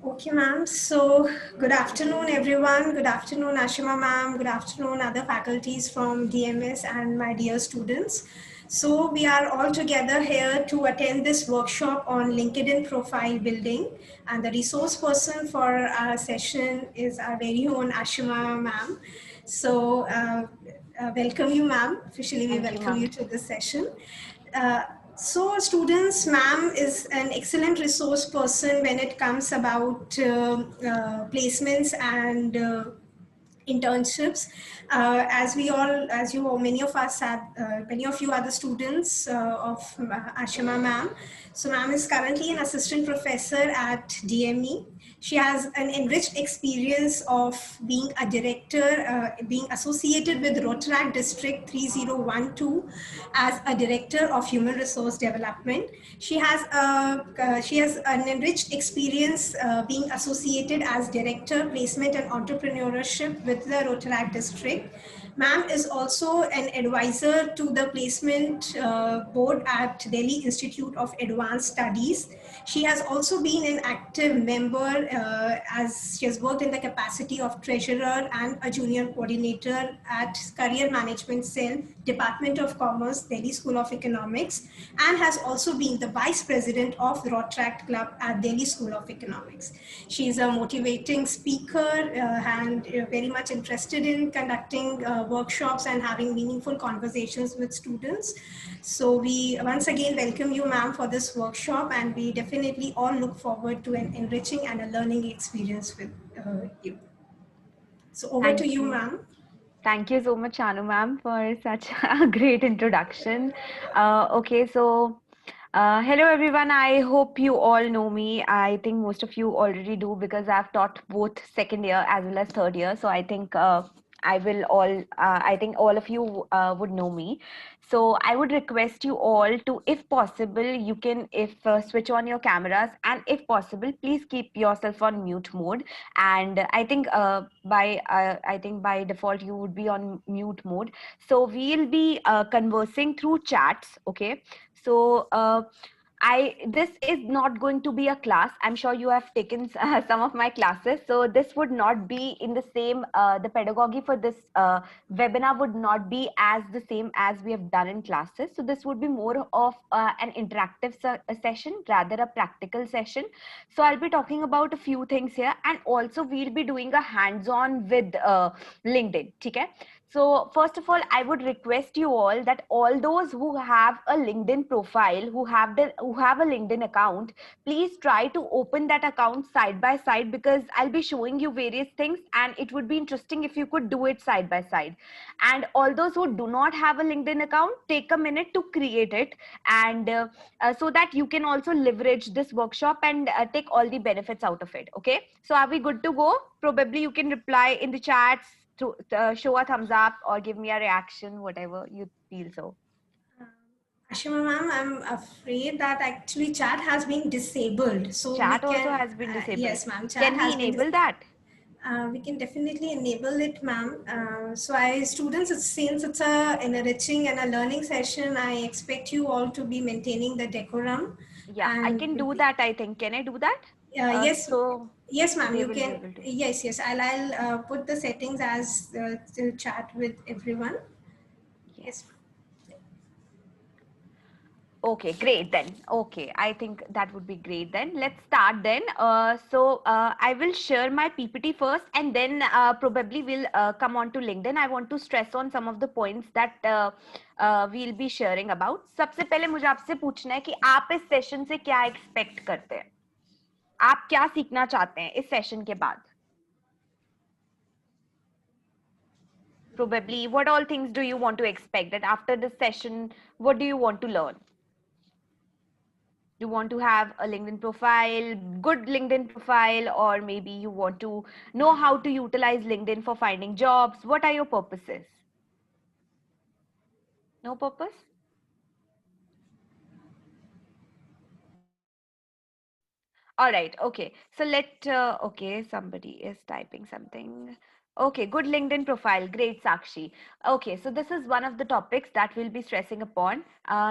Okay, ma'am. So, good afternoon, everyone. Good afternoon, Ashima ma'am. Good afternoon, other faculties from DMS and my dear students. So, we are all together here to attend this workshop on LinkedIn profile building. And the resource person for our session is our very own Ashima ma'am. So, welcome you, ma'am. Officially, we Thank you, welcome you ma'am. to this session. So students, ma'am is an excellent resource person when it comes about placements and internships. As we all, as you, many of us have, many of you are the students of Ashima ma'am. So ma'am is currently an assistant professor at DME. She has an enriched experience of being a director, being associated with Rotaract District 3012 as a director of human resource development. She has an enriched experience being associated as director, placement and entrepreneurship with the Rotaract District. Ma'am is also an advisor to the placement board at Delhi Institute of Advanced Studies. She has also been an active member as she has worked in the capacity of treasurer and a junior coordinator at Career Management Cell, Department of Commerce, Delhi School of Economics, and has also been the vice president of the Rotaract Club at Delhi School of Economics. She is a motivating speaker and very much interested in conducting workshops and having meaningful conversations with students. So we once again welcome you, ma'am, for this workshop, and we definitely all look forward to an enriching and a learning experience with you. So over to Thank you, you. ma'am. Thank you so much, Anu ma'am, for such a great introduction. Okay, so hello everyone. I hope you all know me. I think most of you already do because I've taught both second year as well as third year. So I think I think all of you would know me. So I would request you all to, if possible, you can if switch on your cameras, and if possible, please keep yourself on mute mode. And I think by default you would be on mute mode. So we'll be conversing through chats. Okay. So this is not going to be a class. I'm sure you have taken some of my classes. So this would not be in the same, the pedagogy for this webinar would not be as the same as we have done in classes. So this would be more of an interactive session rather a practical session. So I'll be talking about a few things here, and also we'll be doing a hands-on with LinkedIn. Okay? So first of all, I would request you all that all those who have a LinkedIn profile, who have a LinkedIn account, please try to open that account side by side, because I'll be showing you various things and it would be interesting if you could do it side by side. And all those who do not have a LinkedIn account, take a minute to create it, and so that you can also leverage this workshop and take all the benefits out of it. Okay, so are we good to go? Probably you can reply in the chats, to show a thumbs up or give me a reaction, whatever you feel. So Ashima ma'am, I'm afraid that actually chat has been disabled. So we chat also can, has been disabled. yes ma'am, chat Can we has been, enable that? we can definitely enable it, ma'am. So I, students, since it's a enriching and a learning session, I expect you all to be maintaining the decorum. Yeah, I can And do that, I think. Can I do that? yes, So yes ma'am, they you will be can, able to. yes, I'll put the settings as to chat with everyone. Yes. Yes. Okay, great then. Okay, I think that would be great then. Let's start then. I will share my PPT first, and then probably we'll come on to LinkedIn. I want to stress on some of the points that we'll be sharing about. सबसे पहले मुझे आपसे पूछना है कि आप इस session से क्या एक्सपेक्ट करते हैं? आप क्या सीखना चाहते हैं इस सेशन के बाद? Probably, what all things do you want to expect that after this session? What do you want to learn? You want to have a LinkedIn profile, good LinkedIn profile, or maybe you want to know how to utilize LinkedIn for finding jobs. What are your purposes? No purpose? All right. Okay. So okay, somebody is typing something. Okay, good LinkedIn profile. Great, Sakshi. Okay, so this is one of the topics that we'll be stressing upon.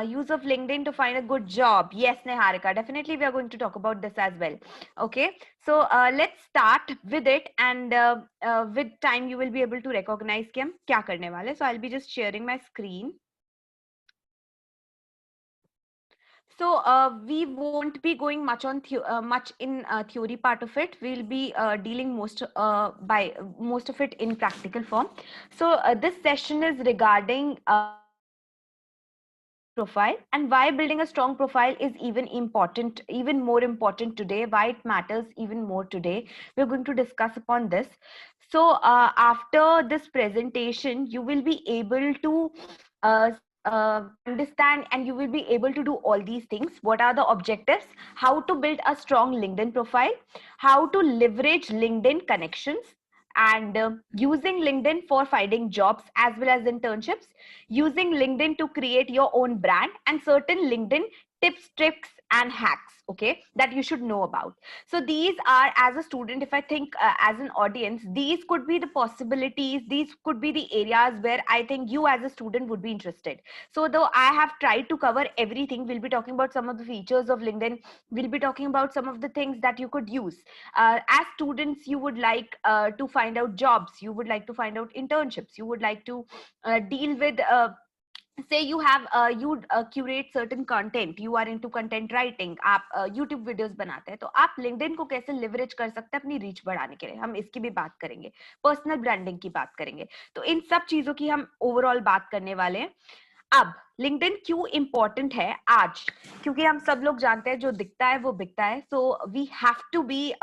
Use of LinkedIn to find a good job. Yes, Neharika, definitely we are going to talk about this as well. Okay, so let's start with it, and with time you will be able to recognize कि हम क्या करने वाले. So I'll be just sharing my screen. So we won't be going much on much in theory part of it. We'll be dealing most of it in practical form. So this session is regarding profile, and why building a strong profile is even more important today. Why it matters even more today. We're going to discuss upon this. So after this presentation, you will be able to understand, and you will be able to do all these things. What are the objectives? How to build a strong LinkedIn profile, how to leverage LinkedIn connections, and using LinkedIn for finding jobs as well as internships, using LinkedIn to create your own brand, and certain LinkedIn tips, tricks, and hacks, okay, that you should know about. So these are, as a student, if I think as an audience, these could be the possibilities, these could be the areas where I think you as a student would be interested. So though I have tried to cover everything, we'll be talking about some of the features of LinkedIn, we'll be talking about some of the things that you could use. As students, you would like to find out jobs, you would like to find out internships, you would like to deal with say you have you curate certain content, you are into content writing, आप YouTube videos बनाते हैं, तो आप LinkedIn को कैसे leverage कर सकते हैं अपनी reach बढ़ाने के लिए, हम इसकी भी बात करेंगे, personal branding की बात करेंगे. तो इन सब चीजों की हम overall बात करने वाले हैं. अब LinkedIn क्यों important है आज? क्योंकि हम सब लोग जानते हैं जो दिखता है वो बिकता है. So we have to be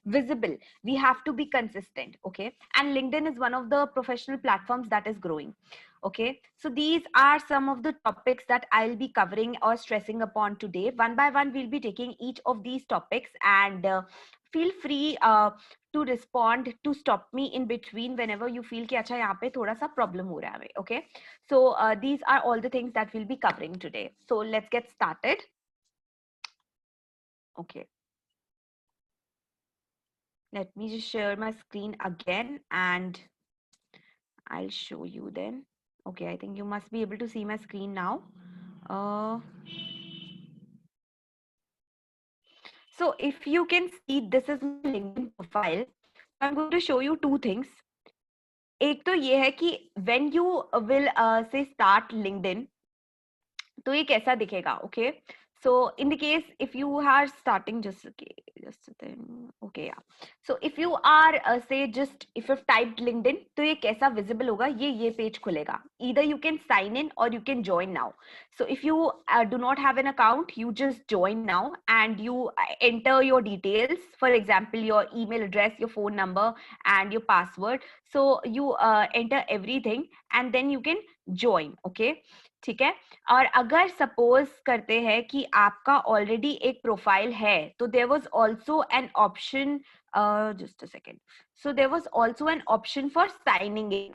visible, we have to be consistent, okay? And LinkedIn is one of the professional platforms that is growing. Okay, so these are some of the topics that I'll be covering or stressing upon today. One by one, we'll be taking each of these topics, and feel free to respond, to stop me in between whenever you feel कि अच्छा यहाँ पे थोड़ा सा problem हो रहा है. Okay, so these are all the things that we'll be covering today. So let's get started. Okay. Let me just share my screen again and I'll show you then. Okay, I think you must be able to see my screen now. So if you can see, this is my LinkedIn profile. I'm going to show you two things. एक तो ये है कि when you will say start LinkedIn, तो ये कैसा दिखेगा, okay? So in the case if you are starting, just a thing, okay, yeah. So if you are say just if you've typed LinkedIn, तो ये कैसा visible होगा, ये page खुलेगा. Either you can sign in or you can join now. So if you do not have an account, you just join now and you enter your details, for example your email address, your phone number, and your password. So you enter everything and then you can join, okay? ठीक है. और अगर suppose करते हैं कि आपका already एक profile है, तो there was also an option, just a second, so there was also an option for signing in,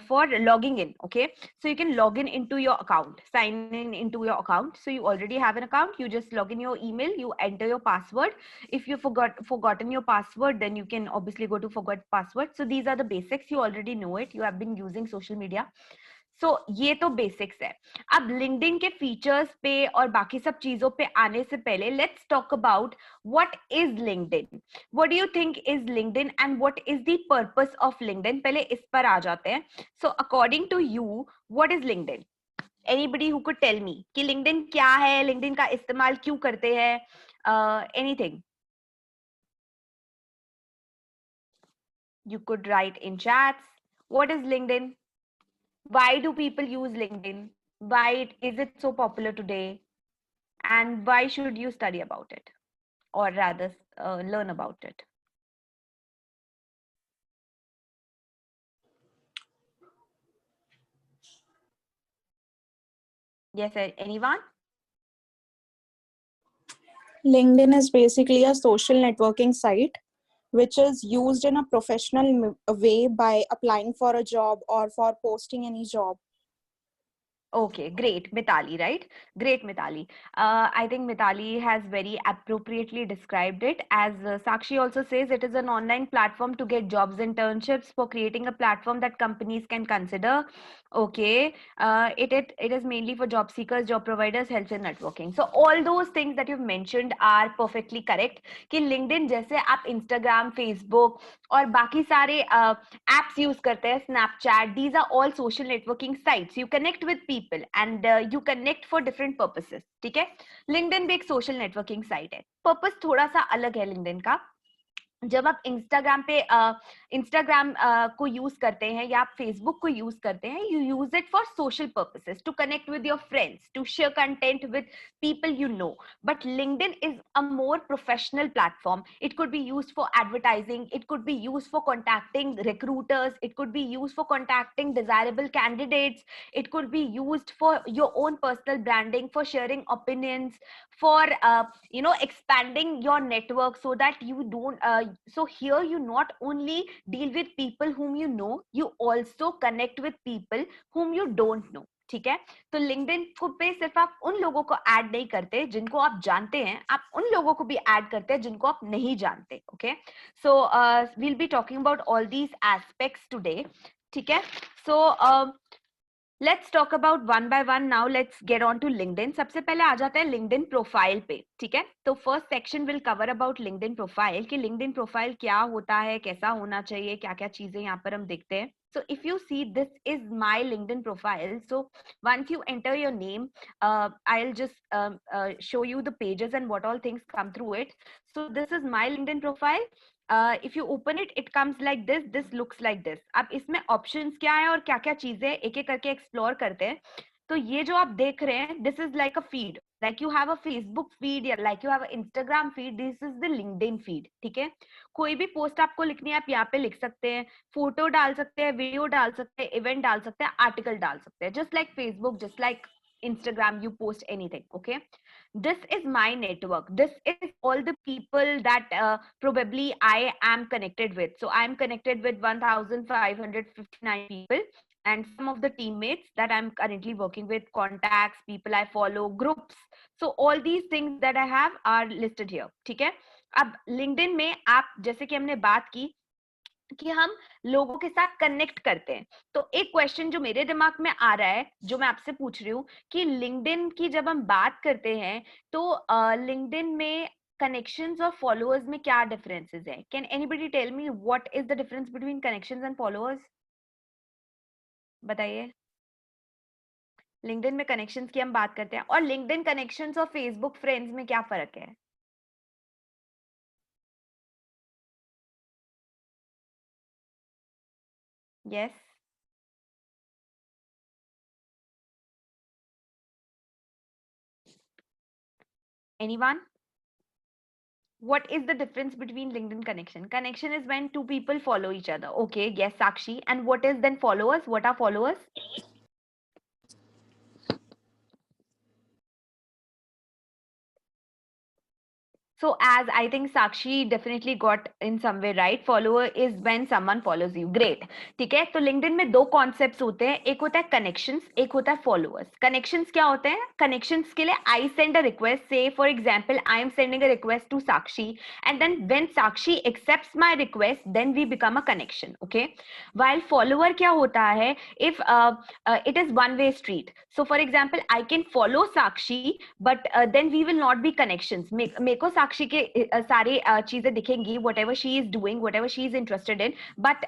for logging in, okay? So you can log in into your account, sign in into your account. So you already have an account, you just log in your email, you enter your password. If you forgotten your password, then you can obviously go to forgot password. So these are the basics, you already know it, you have been using social media. So ये तो basics है. अब LinkedIn के features पे और बाकी सब चीजों पे आने से पहले let's talk about what is LinkedIn. What do you think is LinkedIn and what is the purpose of LinkedIn? पहले इस पर आ जाते हैं. So according to you, what is LinkedIn? Anybody who could tell me कि LinkedIn क्या है, LinkedIn का इस्तेमाल क्यों करते हैं, anything? You could write in chats. What is LinkedIn? Why do people use LinkedIn? Why is it so popular today? And why should you study about it? Or rather, learn about it? Yes, anyone? LinkedIn is basically a social networking site which is used in a professional way by applying for a job or for posting any job. Okay, great, Mitali, right? Great, Mitali. I think Mitali has very appropriately described it. As Sakshi also says, it is an online platform to get jobs, internships, for creating a platform that companies can consider. Okay, it is mainly for job seekers, job providers, health and networking. So all those things that you've mentioned are perfectly correct. कि LinkedIn जैसे आप Instagram, Facebook और बाकी सारे apps use करते हैं, Snapchat, these are all social networking sites. You connect with people and you connect for different purposes. ठीक है? LinkedIn भी एक social networking site है. Purpose थोड़ा सा अलग है LinkedIn का. जब आप इंस्टाग्राम को यूज करते हैं या आप फेसबुक को यूज करते हैं, you use it for social purposes, to connect with your friends, to share content with people you know. But LinkedIn is a more professional platform. It could be used for advertising, it could be used for contacting recruiters, it could be used for contacting desirable candidates, it could be used for your own personal branding, for sharing opinions, for expanding your network, so that you don't so here you not only deal with people whom you know, you also connect with people whom you don't know. ठीक है? तो LinkedIn को पे सिर्फ आप उन लोगों को ऐड नहीं करते जिनको आप जानते हैं, आप उन लोगों को भी ऐड करते हैं जिनको आप नहीं जानते. Okay, so we'll be talking about all these aspects today. ठीक है? So let's talk about one by one. Now let's get on to LinkedIn. सबसे पहले आ जाते हैं लिंक्डइन प्रोफाइल पे. ठीक है? तो first section will cover about LinkedIn profile, कि लिंक्डइन प्रोफाइल क्या होता है, कैसा होना चाहिए, क्या क्या चीजें यहाँ पर हम देखते हैं. So if you see, this is my LinkedIn profile. So once you enter your name, I'll just show you the pages and what all things come through it. So this is my LinkedIn profile. If you open it, it comes like this. This looks like this. अब इसमें options क्या है और क्या क्या चीजें एक एक करके explore करते हैं. तो ये जो आप देख रहे हैं, this is like a feed. Like you have a Facebook feed या like you have an Instagram feed. This is the LinkedIn feed. ठीक है? कोई भी पोस्ट आपको लिखनी है, आप यहाँ पे लिख सकते हैं, फोटो डाल सकते हैं, वीडियो डाल सकते हैं, इवेंट डाल सकते हैं, आर्टिकल डाल सकते हैं. Just like Facebook, just like Instagram, you post anything. Okay, this is my network. This is all the people that probably I am connected with. So I am connected with 1559 people and some of the teammates that I'm currently working with, contacts, people I follow, groups. So all these things that I have are listed here. ठीक है? अब LinkedIn में आप, जैसे कि हमने बात की कि हम लोगों के साथ कनेक्ट करते हैं, तो एक क्वेश्चन जो मेरे दिमाग में आ रहा है, जो मैं आपसे पूछ रही हूँ, कि लिंक्डइन की जब हम बात करते हैं तो लिंक्डइन में कनेक्शंस और फॉलोअर्स में क्या डिफरेंसेस है? Can anybody tell me what is the difference between connections and followers? बताइए. लिंक्डइन में कनेक्शंस की हम बात करते हैं, और लिंक्डइन कनेक्शंस और फेसबुक फ्रेंड्स में क्या फर्क है? Yes. Anyone? What is the difference between LinkedIn connection? Connection is when two people follow each other. Okay, yes, Sakshi. And what is then followers? What are followers? So as I think Sakshi definitely got in some way right, follower is when someone follows you. Great. ठीक है? तो LinkedIn में दो concepts होते हैं, एक होता है connections, एक होता है followers. Connections क्या होते हैं? Connections के लिए I send a request. Say for example, I am sending a request to Sakshi, and then when Sakshi accepts my request, then we become a connection. Okay. While follower क्या होता है? If it is one way street. So for example, I can follow Sakshi, but then we will not be connections. मेरे को साक्षी के सारे चीजें दिखेंगी, whatever she is doing, whatever she is interested in, but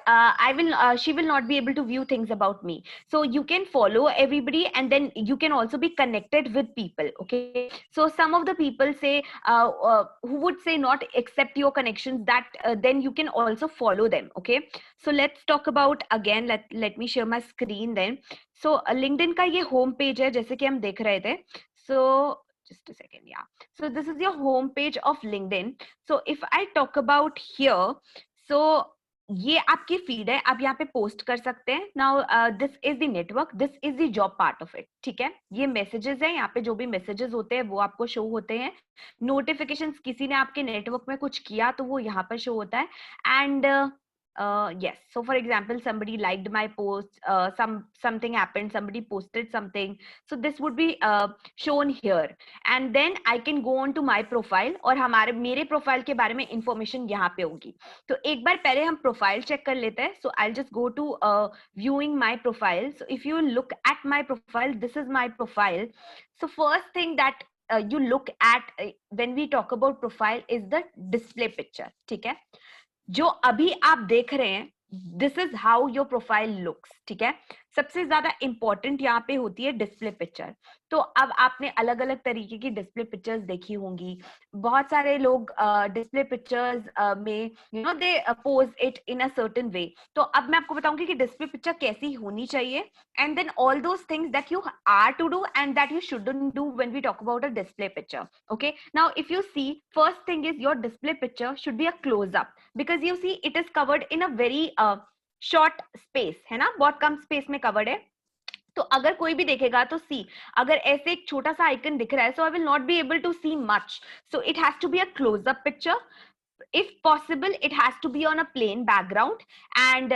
she will not be able to view things about me. So you can follow everybody and then you can also be connected with people. Okay, so some of the people say who would say not accept your connections, that then you can also follow them. Okay, so let's talk about again, let me share my screen then. So LinkedIn का ये home page है, जैसे कि हम देख रहे थे. So just a second. Yeah, so this is your home page of LinkedIn. So if I talk about here, so ये आपकी फीड है, आप यहाँ पे पोस्ट कर सकते हैं. Now this is the network, this is the job part of it. ठीक है? ये मैसेजेस है, यहाँ पे जो भी मैसेजेस होते हैं वो आपको शो होते हैं. नोटिफिकेशंस, किसी ने आपके नेटवर्क में कुछ किया तो वो यहाँ पर शो होता है. And Yes. So for example, somebody liked my post, something happened, somebody posted something. So this would be shown here. And then I can go on to my profile और हमारे मेरे profile के बारे में information यहाँ पे होगी. तो एक बार पहले हम profile check कर लेते हैं. So I'll just go to viewing my profile. So if you look at my profile, this is my profile. So first thing that you look at when we talk about profile is the display picture. ठीक है? जो अभी आप देख रहे हैं, this is how your profile looks. ठीक है, सबसे ज्यादा इंपॉर्टेंट यहाँ पे होती है डिस्प्ले पिक्चर. तो अब आपने अलग अलग तरीके की डिस्प्ले पिक्चर्स देखी होंगी. बहुत सारे लोग डिस्प्ले पिक्चर्स में they pose it in a certain way. तो अब मैं आपको बताऊंगी कि डिस्प्ले पिक्चर कैसी होनी चाहिए, and then all those things that you are to do and that you shouldn't do when we talk about a display picture. Okay, now if you see, first thing is your display picture should be a close up, because you see it is covered in a very short space, है ना, बहुत कम space में covered है. तो अगर कोई भी देखेगा तो सी, अगर ऐसे एक छोटा सा आइकन दिख रहा है, so I will not be able to see much. So it has to be a close up picture. If possible, it has to be on a plain background, and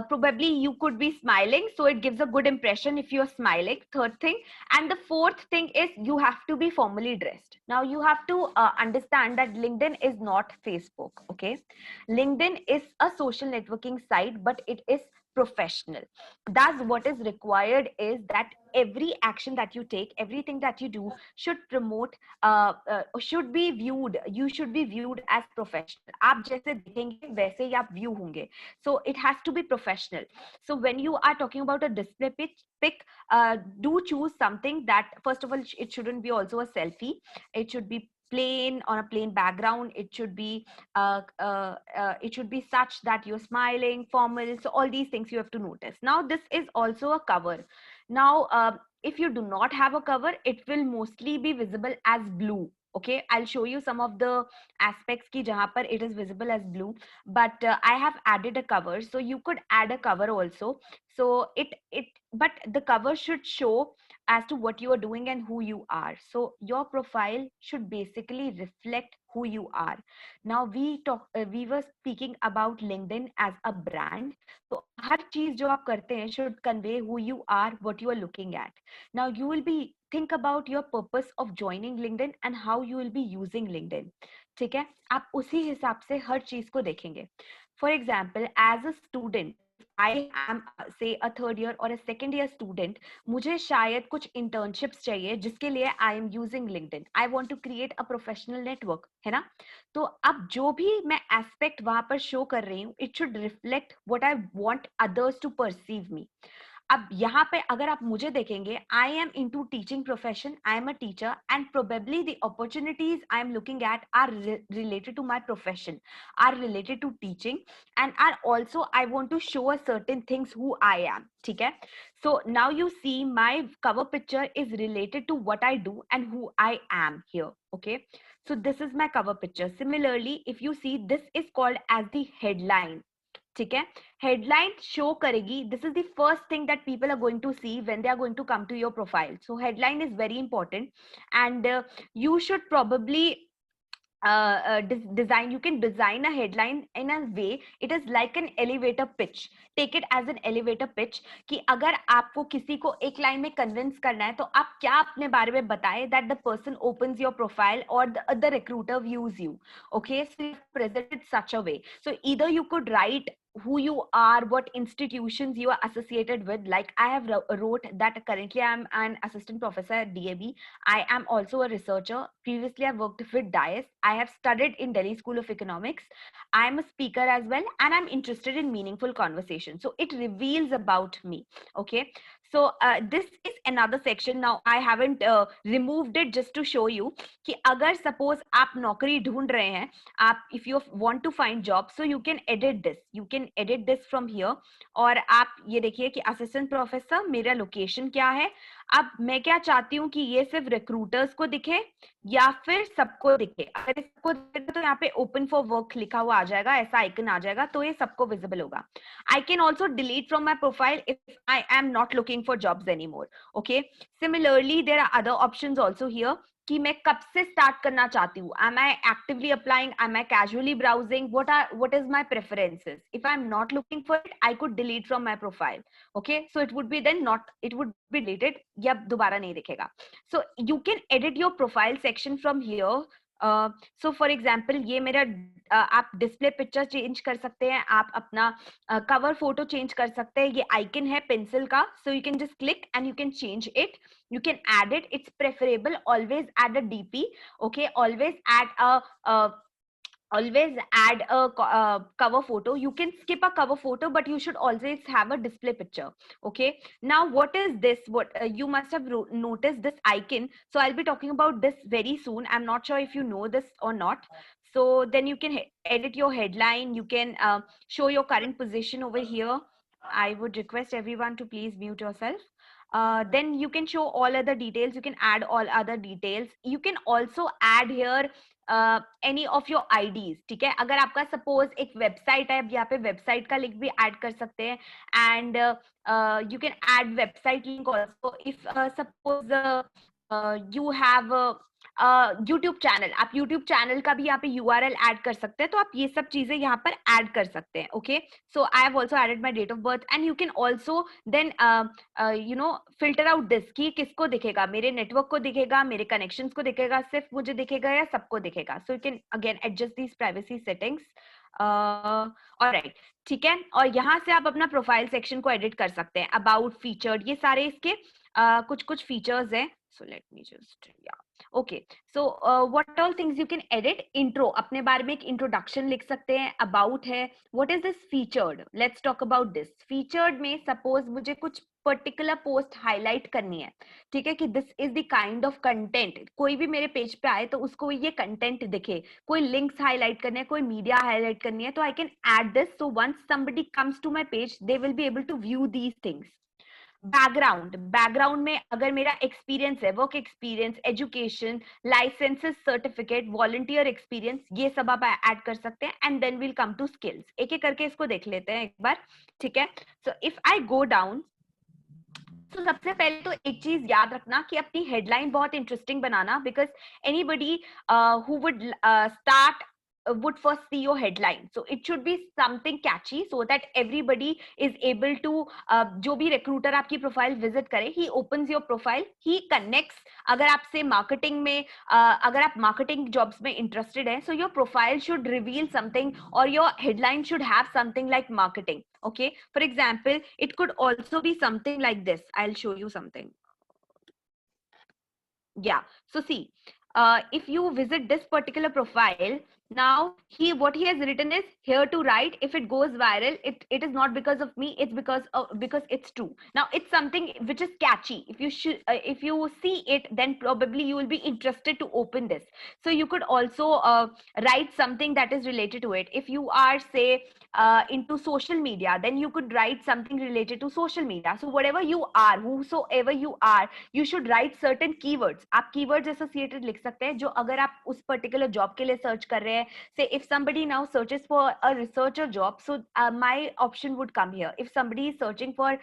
probably you could be smiling, so it gives a good impression if you're smiling. Third thing, and the fourth thing is you have to be formally dressed. Now you have to understand that LinkedIn is not Facebook. Okay, LinkedIn is a social networking site, but it is professional. Thus what is required is that every action that you take, everything that you do should promote, should be viewed, you should be viewed as professional. आप जैसे देखेंगे वैसे ही आप view होंगे. So it has to be professional. So when you are talking about a display pic, do choose something that, first of all, it shouldn't be also a selfie. It should be plain, on a plain background. It should be such that you're smiling, formal. So all these things you have to notice. Now this is also a cover. Now if you do not have a cover, it will mostly be visible as blue. Okay, I'll show you some of the aspects ki jahan par it is visible as blue, but I have added a cover, so you could add a cover also. So but the cover should show as to what you are doing and who you are. So your profile should basically reflect who you are. Now we were speaking about LinkedIn as a brand. So हर चीज जो आप करते हैं should convey who you are, what you are looking at. Now you will be think about your purpose of joining LinkedIn and how you will be using LinkedIn. ठीक है, आप उसी हिसाब से हर चीज को देखेंगे. For example, as a student, I am say a third year or a second year student, मुझे शायद कुछ internships चाहिए जिसके लिए I am using LinkedIn. I want to create a professional network, है ना? तो अब जो भी मैं aspect वहां पर show कर रही हूँ, it should reflect what I want others to perceive me. अब यहाँ पे अगर आप मुझे देखेंगे, I am into teaching profession, I am a teacher, and probably the opportunities I am looking at are related to my profession, are related to teaching, and are also I want to show a certain things who I am. ठीक है? So now you see my cover picture is related to what I do and who I am here. Okay, so this is my cover picture. Similarly, if you see, this is called as the headline. ठीक है, headline show करेगी. This is the first thing that people are going to see when they are going to come to your profile. So headline is very important, and you should probably design. You can design a headline in a way it is like an elevator pitch. Take it as an elevator pitch कि अगर आपको किसी को एक line में convince करना है तो आप क्या अपने बारे में बताएं that the person opens your profile or the recruiter views you. Okay, so you present it such a way. So either you could write who you are, what institutions you are associated with. Like I have wrote that currently I am an assistant professor at DAB. I am also a researcher. Previously I worked with DIAS. I have studied in Delhi School of Economics. I am a speaker as well, and I'm interested in meaningful conversation. So it reveals about me. Okay, so this is another section. Now I haven't removed it just to show you कि अगर suppose आप नौकरी ढूंढ रहे हैं, आप if you want to find job, so you can edit this. You can edit this from here. और आप ये देखिए कि assistant professor मेरा location क्या है. अब मैं क्या चाहती हूँ कि ये सिर्फ recruiters को दिखे या फिर सबको दिखे. अगर सबको दिखे तो यहाँ पे open for work लिखा हुआ आ जाएगा, ऐसा आइकन आ जाएगा, तो ये सबको visible होगा. I can also delete from my profile if I am not looking for jobs anymore. Okay, similarly there are other options also here कि मैं कब से स्टार्ट करना चाहती हूँ. Am I actively applying? Am I casually browsing? What is my preferences? If I'm not looking for it, I could delete from my profile. Okay, so it would be then not, it would be deleted या दोबारा नहीं दिखेगा. So you can edit your profile section from here. So for example, ये मेरा आप display picture change कर सकते हैं, आप अपना कवर फोटो चेंज कर सकते हैं. ये आइकन है पेंसिल का, सो you can just click and you can change it. You can add it. It's preferable. Always add a DP. Okay. Always add a cover photo. You can skip a cover photo, but you should always have a display picture. Okay. Now, what is this? What you must have noticed this icon. So I'll be talking about this very soon. I'm not sure if you know this or not. So then you can edit your headline. You can show your current position over here. I would request everyone to please mute yourself. Then you can show all other details. You can add all other details. You can also add here any of your IDs. ठीक है, अगर आपका suppose एक website है, यहाँ पे website का link भी ऐड कर सकते हैं. And you can add website link also. If suppose you have YouTube channel, आप YouTube चैनल का भी यहाँ पे URL ऐड कर सकते हैं. तो आप ये सब चीजें यहाँ पर ऐड कर सकते हैं. Okay, so I have also added my date of birth and you can also then you know filter out this कि किसको दिखेगा, मेरे नेटवर्क को दिखेगा, मेरे कनेक्शंस को दिखेगा, सिर्फ मुझे दिखेगा या सबको दिखेगा. सो you can again adjust these privacy settings. Alright, ठीक है. और यहाँ से आप अपना प्रोफाइल सेक्शन को एडिट कर सकते हैं. अबाउट, फीचर्ड, ये सारे इसके कुछ फीचर्स हैं. So let me just okay, so what all things you can edit. Intro, अपने बारे में एक इंट्रोडक्शन लिख सकते हैं. अबाउट है. what is this featured? let's talk about this. featured में सपोज मुझे कुछ पर्टिकुलर पोस्ट हाईलाइट करनी है, ठीक है, कि this is the kind of content. कोई भी मेरे पेज पे आए तो उसको ये कंटेंट दिखे. कोई लिंक्स हाईलाइट करने हैं, कोई मीडिया हाईलाइट करनी है, तो I can add this. So once somebody comes to my page, they will be able to view these things. Background में अगर मेरा एक्सपीरियंस है, work experience, education, licenses, certificate, volunteer experience, ये सब आप ऐड कर सकते हैं. And then will come to skills. एक एक करके इसको देख लेते हैं एक बार, ठीक है. So if I go down, तो सबसे पहले तो एक चीज याद रखना कि अपनी हेडलाइन बहुत interesting banana, because anybody who would start would first see your headline, so it should be something catchy so that everybody is able to जो भी recruiter आपकी प्रोफाइल विजिट करे, he opens your profile, he connects. अगर आपसे marketing में अगर आप marketing jobs में इंटरेस्टेड है, so your profile should reveal something or your headline should have something like marketing. Okay, for example, it could also be something like this. I'll show you something. Yeah, so see, if you visit this particular profile, now what he has written is, here to write, if it goes viral, it is not because of me, it's because it's true. Now it's something which is catchy. If you see it, then probably you will be interested to open this. So you could also write something that is related to it. If you are, say, into social media, then you could write something related to social media. So whatever you are, whosoever you are, you should write certain keywords. आप keywords associated लिख सकते हैं, जो अगर आप उस particular job के लिए search कर रहे हैं. Say if somebody now searches for a researcher job, so my option would come here. If somebody is searching for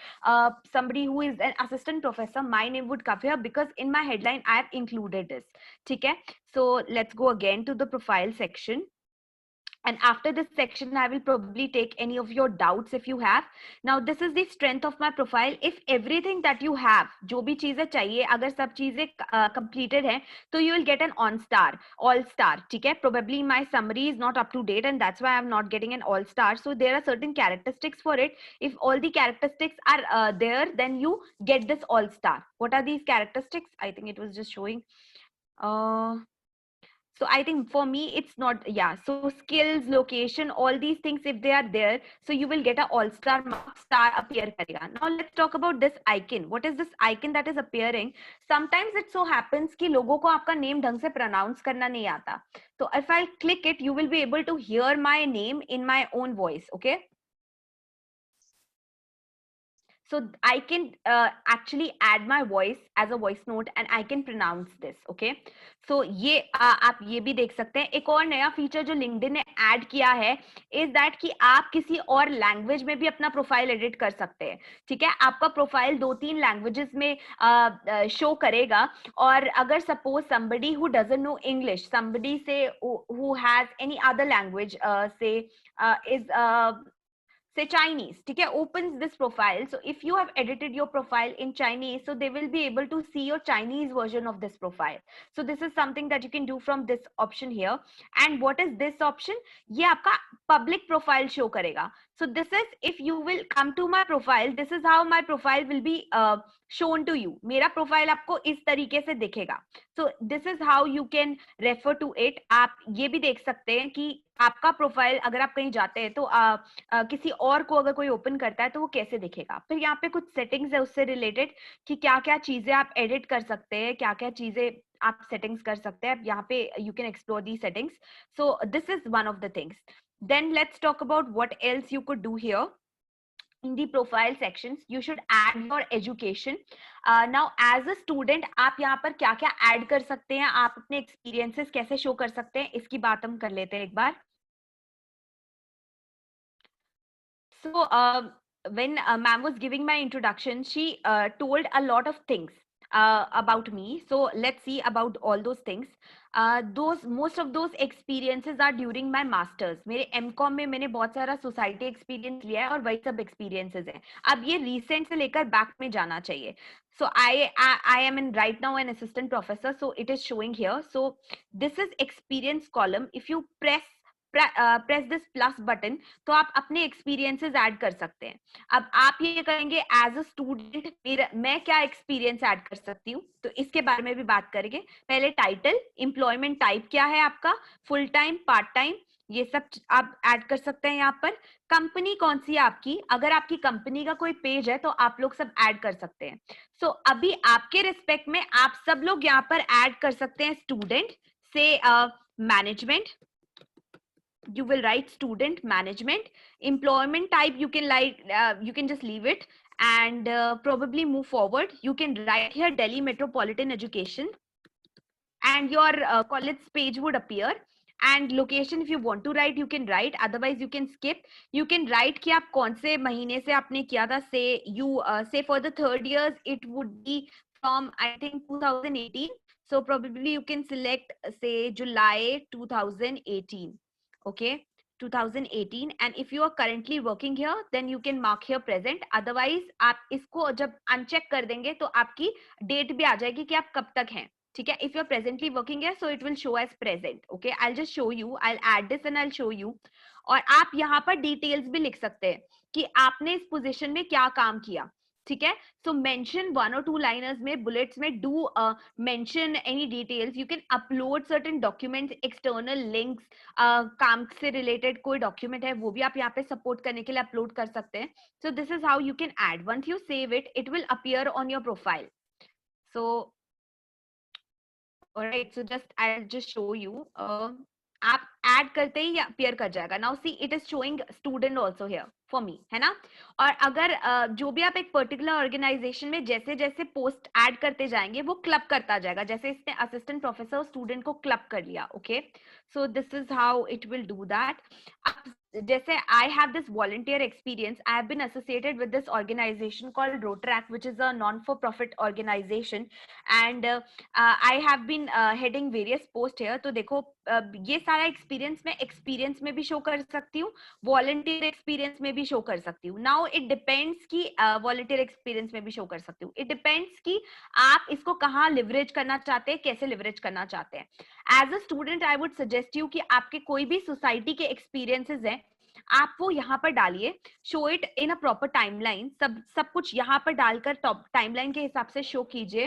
somebody who is an assistant professor, my name would come here, because in my headline I have included this. ठीक है. So let's go again to the profile section. And after this section, I will probably take any of your doubts if you have. Now, this is the strength of my profile. If everything that you have, जो भी चीजें चाहिए, अगर सब चीजें completed हैं, तो you will get an all star. ठीक है? Probably my summary is not up to date, and that's why I'm not getting an all star. So there are certain characteristics for it. If all the characteristics are there, then you get this all star. What are these characteristics? I think it was just showing. So I think for me, it's not, yeah. So skills, location, all these things, if they are there, so you will get a all-star mark, star appear karega. Now let's talk about this icon. What is this icon that is appearing? Sometimes it so happens कि लोगों को आपका name ढंग से pronounce करना नहीं आता. So if I click it, you will be able to hear my name in my own voice. Okay. so I can actually add my voice as a voice note and I can pronounce this. Okay, so ये आप ये भी देख सकते हैं. एक और नया फीचर जो लिंक्डइन ने ऐड किया है इज दैट कि आप किसी और लैंग्वेज में भी अपना प्रोफाइल एडिट कर सकते हैं. ठीक है, आपका प्रोफाइल 2-3 लैंग्वेजेस में शो करेगा. और अगर suppose somebody who doesn't know English, somebody say who has any other language, say is say Chinese, ठीक है, opens this profile. So if you have edited your profile in Chinese, so they will be able to see your Chinese version of this profile. So this is something that you can do from this option here. And what is this option? ये आपका public profile show करेगा. So this is, if you will come to my profile, this is how my profile will be shown to you. मेरा profile आपको इस तरीके से दिखेगा. So this is how you can refer to it. आप ये भी देख सकते हैं कि आपका प्रोफाइल अगर आप कहीं जाते हैं तो किसी और को अगर कोई ओपन करता है तो वो कैसे दिखेगा. फिर यहाँ पे कुछ सेटिंग्स है उससे रिलेटेड कि क्या क्या चीजें आप एडिट कर सकते हैं, क्या क्या चीजें आप सेटिंग्स कर सकते हैं. यहाँ पे you can explore the settings. So this is one of the things. Then let's talk about what else you could do here. In the profile sections, you should add your education. Now as a student, आप यहाँ पर क्या क्या add कर सकते हैं, आप अपने experiences कैसे show कर सकते हैं, इसकी बात हम कर लेते हैं एक बार. So when ma'am was giving my introduction, she told a lot of things about me. So let's see about all those things. Most of those experiences are during my masters. मेरे M.Com में मैंने बहुत सारा society experience लिया है और वही सब experiences हैं. अब ये recent से लेकर back में जाना चाहिए. So I am in right now an assistant professor. So it is showing here. So this is experience column. If you press this plus button तो आप अपने एक्सपीरियंसेस ऐड कर सकते हैं. अब आप ये करेंगे एज अ स्टूडेंट मैं क्या एक्सपीरियंस ऐड कर सकती हूँ, तो इसके बारे में भी बात करेंगे. पहले टाइटल, एम्प्लॉयमेंट टाइप क्या है आपका, फुल टाइम, पार्ट टाइम, ये सब आप ऐड कर सकते हैं. यहाँ पर कंपनी कौन सी है आपकी, अगर आपकी कंपनी का कोई पेज है तो आप लोग सब ऐड कर सकते हैं. सो अभी आपके रिस्पेक्ट में आप सब लोग यहाँ पर ऐड कर सकते हैं स्टूडेंट से management. You will write student, management, employment type you can you can just leave it and probably move forward. You can write here Delhi Metropolitan Education and your college page would appear. And location if you want to write you can write, otherwise you can skip. You can write कि आप कौन से महीने से आपने किया था. say you say for the third years it would be from I think 2018. So probably you can select say July 2018. Okay, 2018. And if you are currently working here then you can mark here present. Otherwise आप इसको जब uncheck कर देंगे तो आपकी date भी आ जाएगी कि आप कब तक हैं. ठीक है, if you're presently working here so it will show as present. Okay, I'll just show you, I'll add this and I'll show you. और आप यहाँ पर डिटेल्स भी लिख सकते हैं कि आपने इस पोजीशन में क्या काम किया. ठीक है, so mention 1 or 2 liners में bullets में do mention any details. You can upload certain documents, external links, काम से related कोई document है वो भी आप यहाँ पे support करने के लिए upload कर सकते हैं. So this is how you can add. Once you save it, it will appear on your profile. So alright, so just I'll just show you. आप ऐड करते ही अपीयर कर जाएगा. Now see it is showing student also here for me, है ना. और अगर जो भी आप एक पर्टिकुलर ऑर्गेनाइजेशन में जैसे जैसे पोस्ट ऐड करते जाएंगे वो क्लब करता जाएगा. जैसे इसने असिस्टेंट प्रोफेसर स्टूडेंट को क्लब कर लिया. Okay, so this is how it will do that. जैसे I have this volunteer experience. I have been associated with this organization called Rotaract, which is a non-for-profit organization, and I have been heading various posts here. तो देखो ये सारा experience में भी show कर सकती हूँ, वॉलंटियर एक्सपीरियंस में भी शो कर सकती हूँ. नाउ इट डिपेंड्स कि वॉलंटियर एक्सपीरियंस में भी शो कर सकती हूँ. इट डिपेंड्स कि आप इसको कहाँ लिवरेज करना चाहते हैं, कैसे लिवरेज करना चाहते हैं. As a student I would suggest you कि आपके कोई भी सोसाइटी के एक्सपीरियंसेस हैं आप वो यहाँ पर डालिए. Show it in a proper timeline. सब कुछ यहाँ पर डालकर टाइमलाइन के हिसाब से शो कीजिए.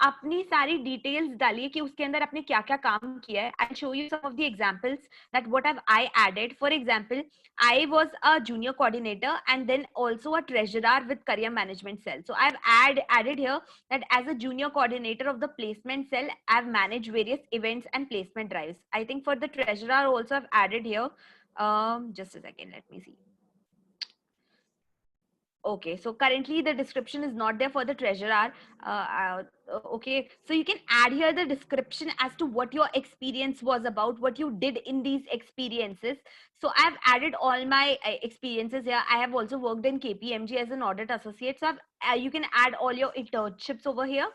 अपनी सारी डिटेल्स डालिए कि उसके अंदर आपने क्या क्या काम किया है. I show you some of the examples that what have I added. For example, I was a junior coordinator and then also a treasurer with career management cell. So I've added here that as a junior coordinator of the placement cell, I've managed various events and placement drives. I think for the treasurer also I've added here. Just a second, let me see. Okay, so currently the description is not there for the treasurer. Okay, so you can add here the description as to what your experience was about, what you did in these experiences. So I've added all my experiences here. I have also worked in KPMG as an audit associate. So you can add all your internships over here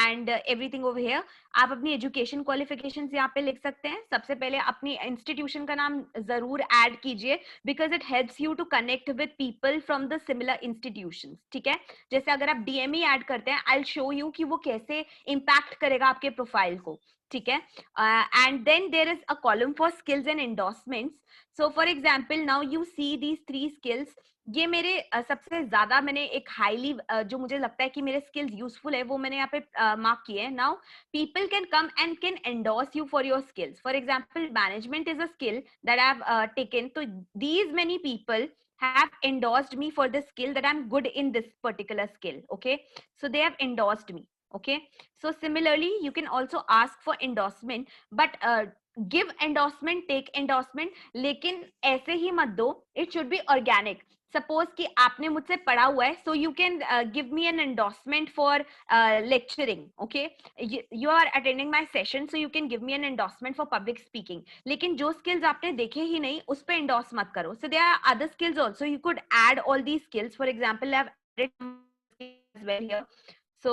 and everything over here. आप अपनी education qualifications यहाँ पे लिख सकते हैं. सबसे पहले अपनी इंस्टीट्यूशन का नाम जरूर ऐड कीजिए, because it helps you to connect with people from the similar institutions. ठीक है, जैसे अगर आप डीएमई ऐड करते हैं, आई विल शो यू कि वो कैसे इम्पैक्ट करेगा आपके प्रोफाइल को. ठीक है, and then there is a column for skills and endorsements. So for example now you see these 3 skills. ये मेरे सबसे ज्यादा मैंने एक हाईली जो मुझे लगता है कि मेरे स्किल्स यूजफुल है वो मैंने यहाँ पे मार्क किए हैं. Now people can come and can endorse you for your skills. For example, management is a skill that I've taken. So these many people have endorsed me for the skill that I'm good in this particular skill. Okay, so they have endorsed me. Okay, so similarly you can also ask for endorsement, but give endorsement, take endorsement, लेकिन ऐसे ही मत दो. It should be organic. Suppose कि आपने मुझसे पढ़ा हुआ है, so you can give me an endorsement for lecturing. Okay, you are attending my session, so you can give me an endorsement for public speaking. लेकिन जो स्किल्स आपने देखे ही नहीं उस पर एंडोर्स मत करो. So there are other skills also. You could add all these skills. For example I have added as well here. So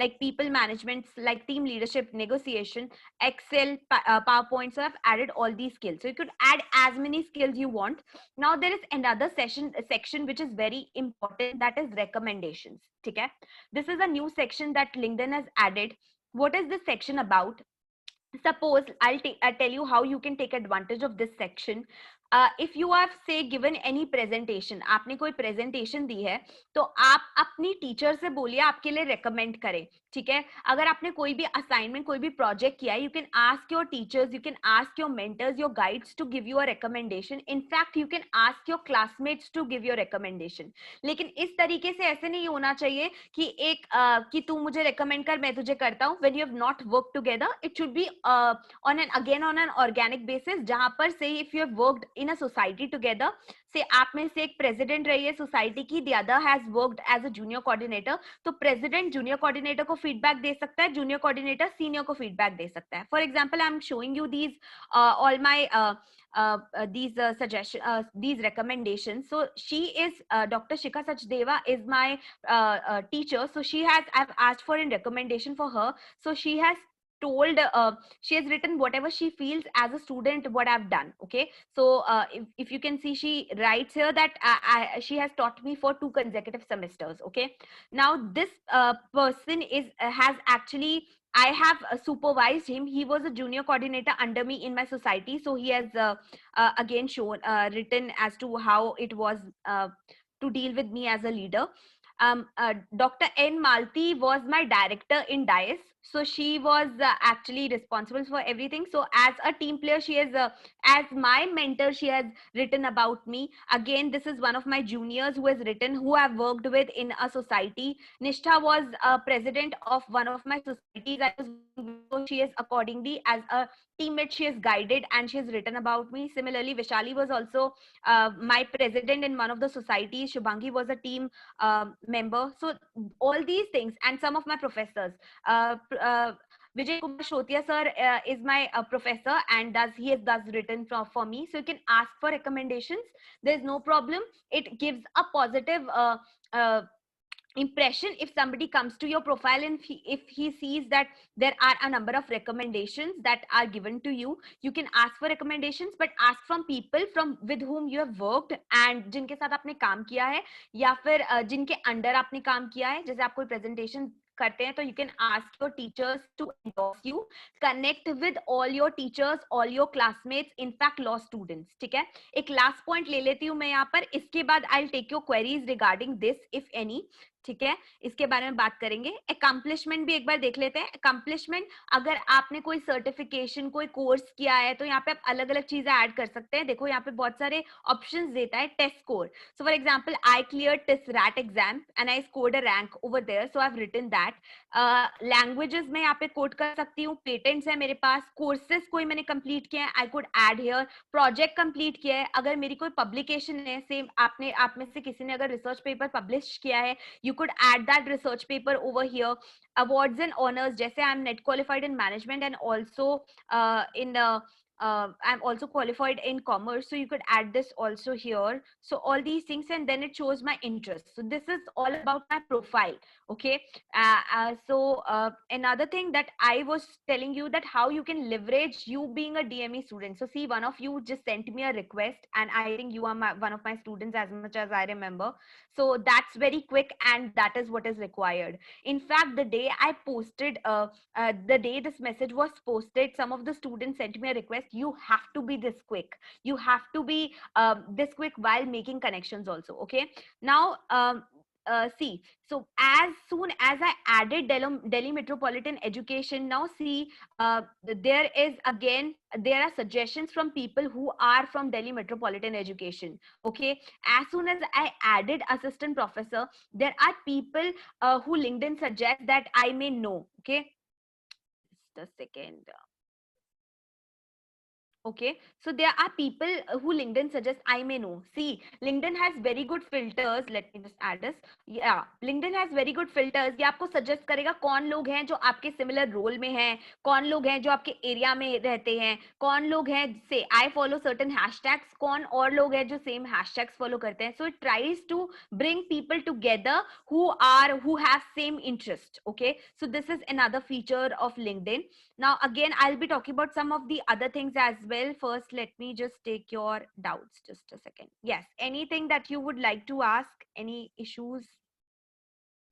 like people management, like team leadership, negotiation, Excel, PowerPoint. So I've added all these skills. So you could add as many skills you want. Now there is another section which is very important, that is recommendations. Okay, this is a new section that LinkedIn has added. What is this section about? Suppose I'll tell you how you can take advantage of this section. If you have say given any presentation, आपने कोई presentation दी है, तो आप अपनी teacher से बोलिए आपके लिए recommend करें. ठीक है, अगर आपने कोई भी assignment, कोई भी project किया है, you can ask your teachers, you can ask your mentors, your guides to give you a recommendation. In fact, you can ask your classmates to give your recommendation. लेकिन इस तरीके से ऐसे नहीं होना चाहिए कि एक कि तू मुझे recommend कर, मैं तुझे करता हूँ. When you have not worked together, it should be on an organic basis, जहां पर say if you have worked in a society together, say आप में से एक president रही है society की, the other has worked as a junior coordinator, तो president junior coordinator को feedback दे सकता है, junior coordinator senior को feedback दे सकता है. For example, I'm showing you these all my these recommendations. So she is Dr. Shikha Sachdeva is my teacher. So I've asked for a recommendation for her. So she has told she has written whatever she feels as a student what I've done. Okay, so if you can see, she writes here that she has taught me for 2 consecutive semesters. Okay, now this person has actually, I have supervised him. He was a junior coordinator under me in my society, so he has again shown written as to how it was to deal with me as a leader. Dr. N. Malti was my director in DICE. So she was actually responsible for everything. So as a team player, she has, as my mentor, she has written about me. Again, this is one of my juniors who has written, who I've worked with in a society. Nishtha was president of one of my societies. So she is accordingly as a teammate, she has guided and she has written about me. Similarly, Vishali was also my president in one of the societies. Shubhangi was a team member. So all these things, and some of my professors, Vijay Kumar Shotia sir is my professor, and he has written for me. So you can ask for recommendations. There's no problem. It gives a positive impression if somebody comes to your profile and if he sees that there are a number of recommendations that are given to you. You can ask for recommendations, but ask from people from with whom you have worked and जिनके साथ आपने काम किया है या फिर जिनके under आपने काम किया है. जैसे आप कोई presentation करते हैं तो you can ask your teachers to endorse you. Connect with all your teachers, all your classmates, in fact law students. ठीक है, एक last point ले लेती हूँ मैं यहाँ पर. इसके बाद I'll take your queries regarding this if any. ठीक है, इसके बारे में बात करेंगे। अकम्पलिशमेंट भी एक बार देख लेते हैं। अकम्पलिशमेंट, अगर आपने कोई सर्टिफिकेशन, कोई कोर्स किया है तो यहाँ पे आप अलग अलग चीजें ऐड कर सकते हैं। देखो यहाँ पे बहुत सारे ऑप्शंस देता है। Test score, so for example I clear test rat exam and I scored a rank over there, so I have written that. Languages में यहाँ पे कोड कर सकती हूँ। पेटेंट्स है मेरे पास, कोर्सेज कोई मैंने कंप्लीट किया है, I could add here. Project complete किया है, अगर मेरी कोई पब्लिकेशन है, सेम आपने, आप में से किसी ने अगर रिसर्च पेपर पब्लिश किया है, you could add that research paper over here. Awards and honors, जैसे I'm net qualified in management and also I'm also qualified in commerce, so you could add this also here. So all these things, and then it shows my interest. So this is all about my profile. Okay. Another thing that I was telling you, that how you can leverage you being a DME student. So see, one of you just sent me a request, and I think you are one of my students as much as I remember. So that's very quick, and that is what is required. In fact, the day I posted, the day this message was posted, some of the students sent me a request, you have to be this quick, you have to be this quick while making connections also. Okay, now see, so as soon as I added Delhi Metropolitan Education, now see, there is again, there are suggestions from people who are from Delhi Metropolitan Education. Okay, as soon as I added assistant professor, there are people who LinkedIn suggests that I may know. Okay, just a second. Okay, so there are people who LinkedIn suggests I may know. See, LinkedIn has very good filters. Let me just add this. Yeah, LinkedIn has very good filters. ये आपको suggest करेगा कौन लोग हैं जो आपके similar role में हैं, कौन लोग हैं जो आपके area में रहते हैं, कौन लोग हैं, say I follow certain hashtags, कौन और लोग हैं जो same hashtags follow करते हैं. So it tries to bring people together who have same interest. Okay, so this is another feature of LinkedIn. Now again, I'll be talking about some of the other things as well. First, let me just take your doubts. Just a second. Yes, anything that you would like to ask? Any issues?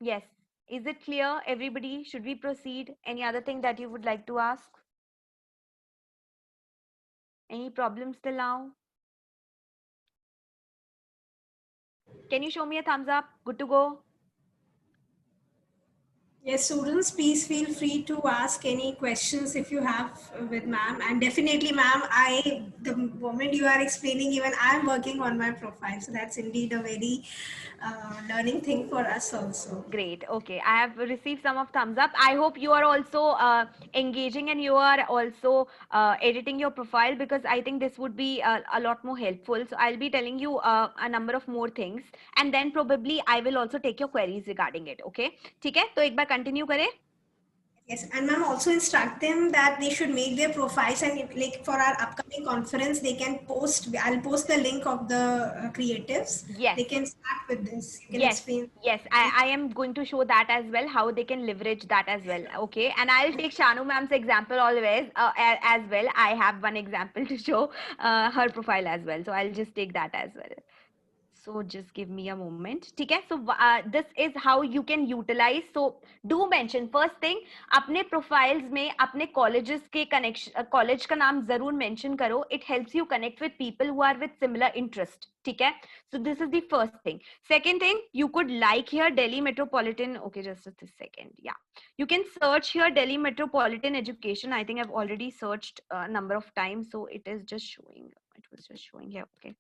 Yes. Is it clear, everybody? Should we proceed? Any other thing that you would like to ask? Any problems till now? Can you show me a thumbs up? Good to go? Yes, students, please feel free to ask any questions if you have with ma'am. And definitely, ma'am, the moment you are explaining, even I'm working on my profile. So that's indeed a very learning thing for us also. Great. Okay, I have received some of thumbs up. I hope you are also engaging and you are also editing your profile, because I think this would be a lot more helpful. So I'll be telling you a number of more things, and then probably I will also take your queries regarding it. Okay, ठीक है? तो एक बार continue करें. Yes, and ma'am, also instruct them that they should make their profiles, and like for our upcoming conference, they can post. I'll post the link of the creatives. Yes. They can start with this. You can Yes, explain. yes, I am going to show that as well, how they can leverage that as well. Okay, and I'll take Shanu ma'am's example always as well. I have one example to show her profile as well, so I'll just take that as well. So just give me a moment. ठीक है? So this is how you can utilize. So do mention, first thing, अपने profiles में अपने colleges के connection, college का नाम जरूर mention करो. It helps you connect with people who are with similar interest. ठीक है? So this is the first thing. Second thing, you could like here Delhi Metropolitan. Okay, just a second. Yeah, you can search here Delhi Metropolitan Education. I think I've already searched a number of times, so it is just showing. It was just showing here. Okay,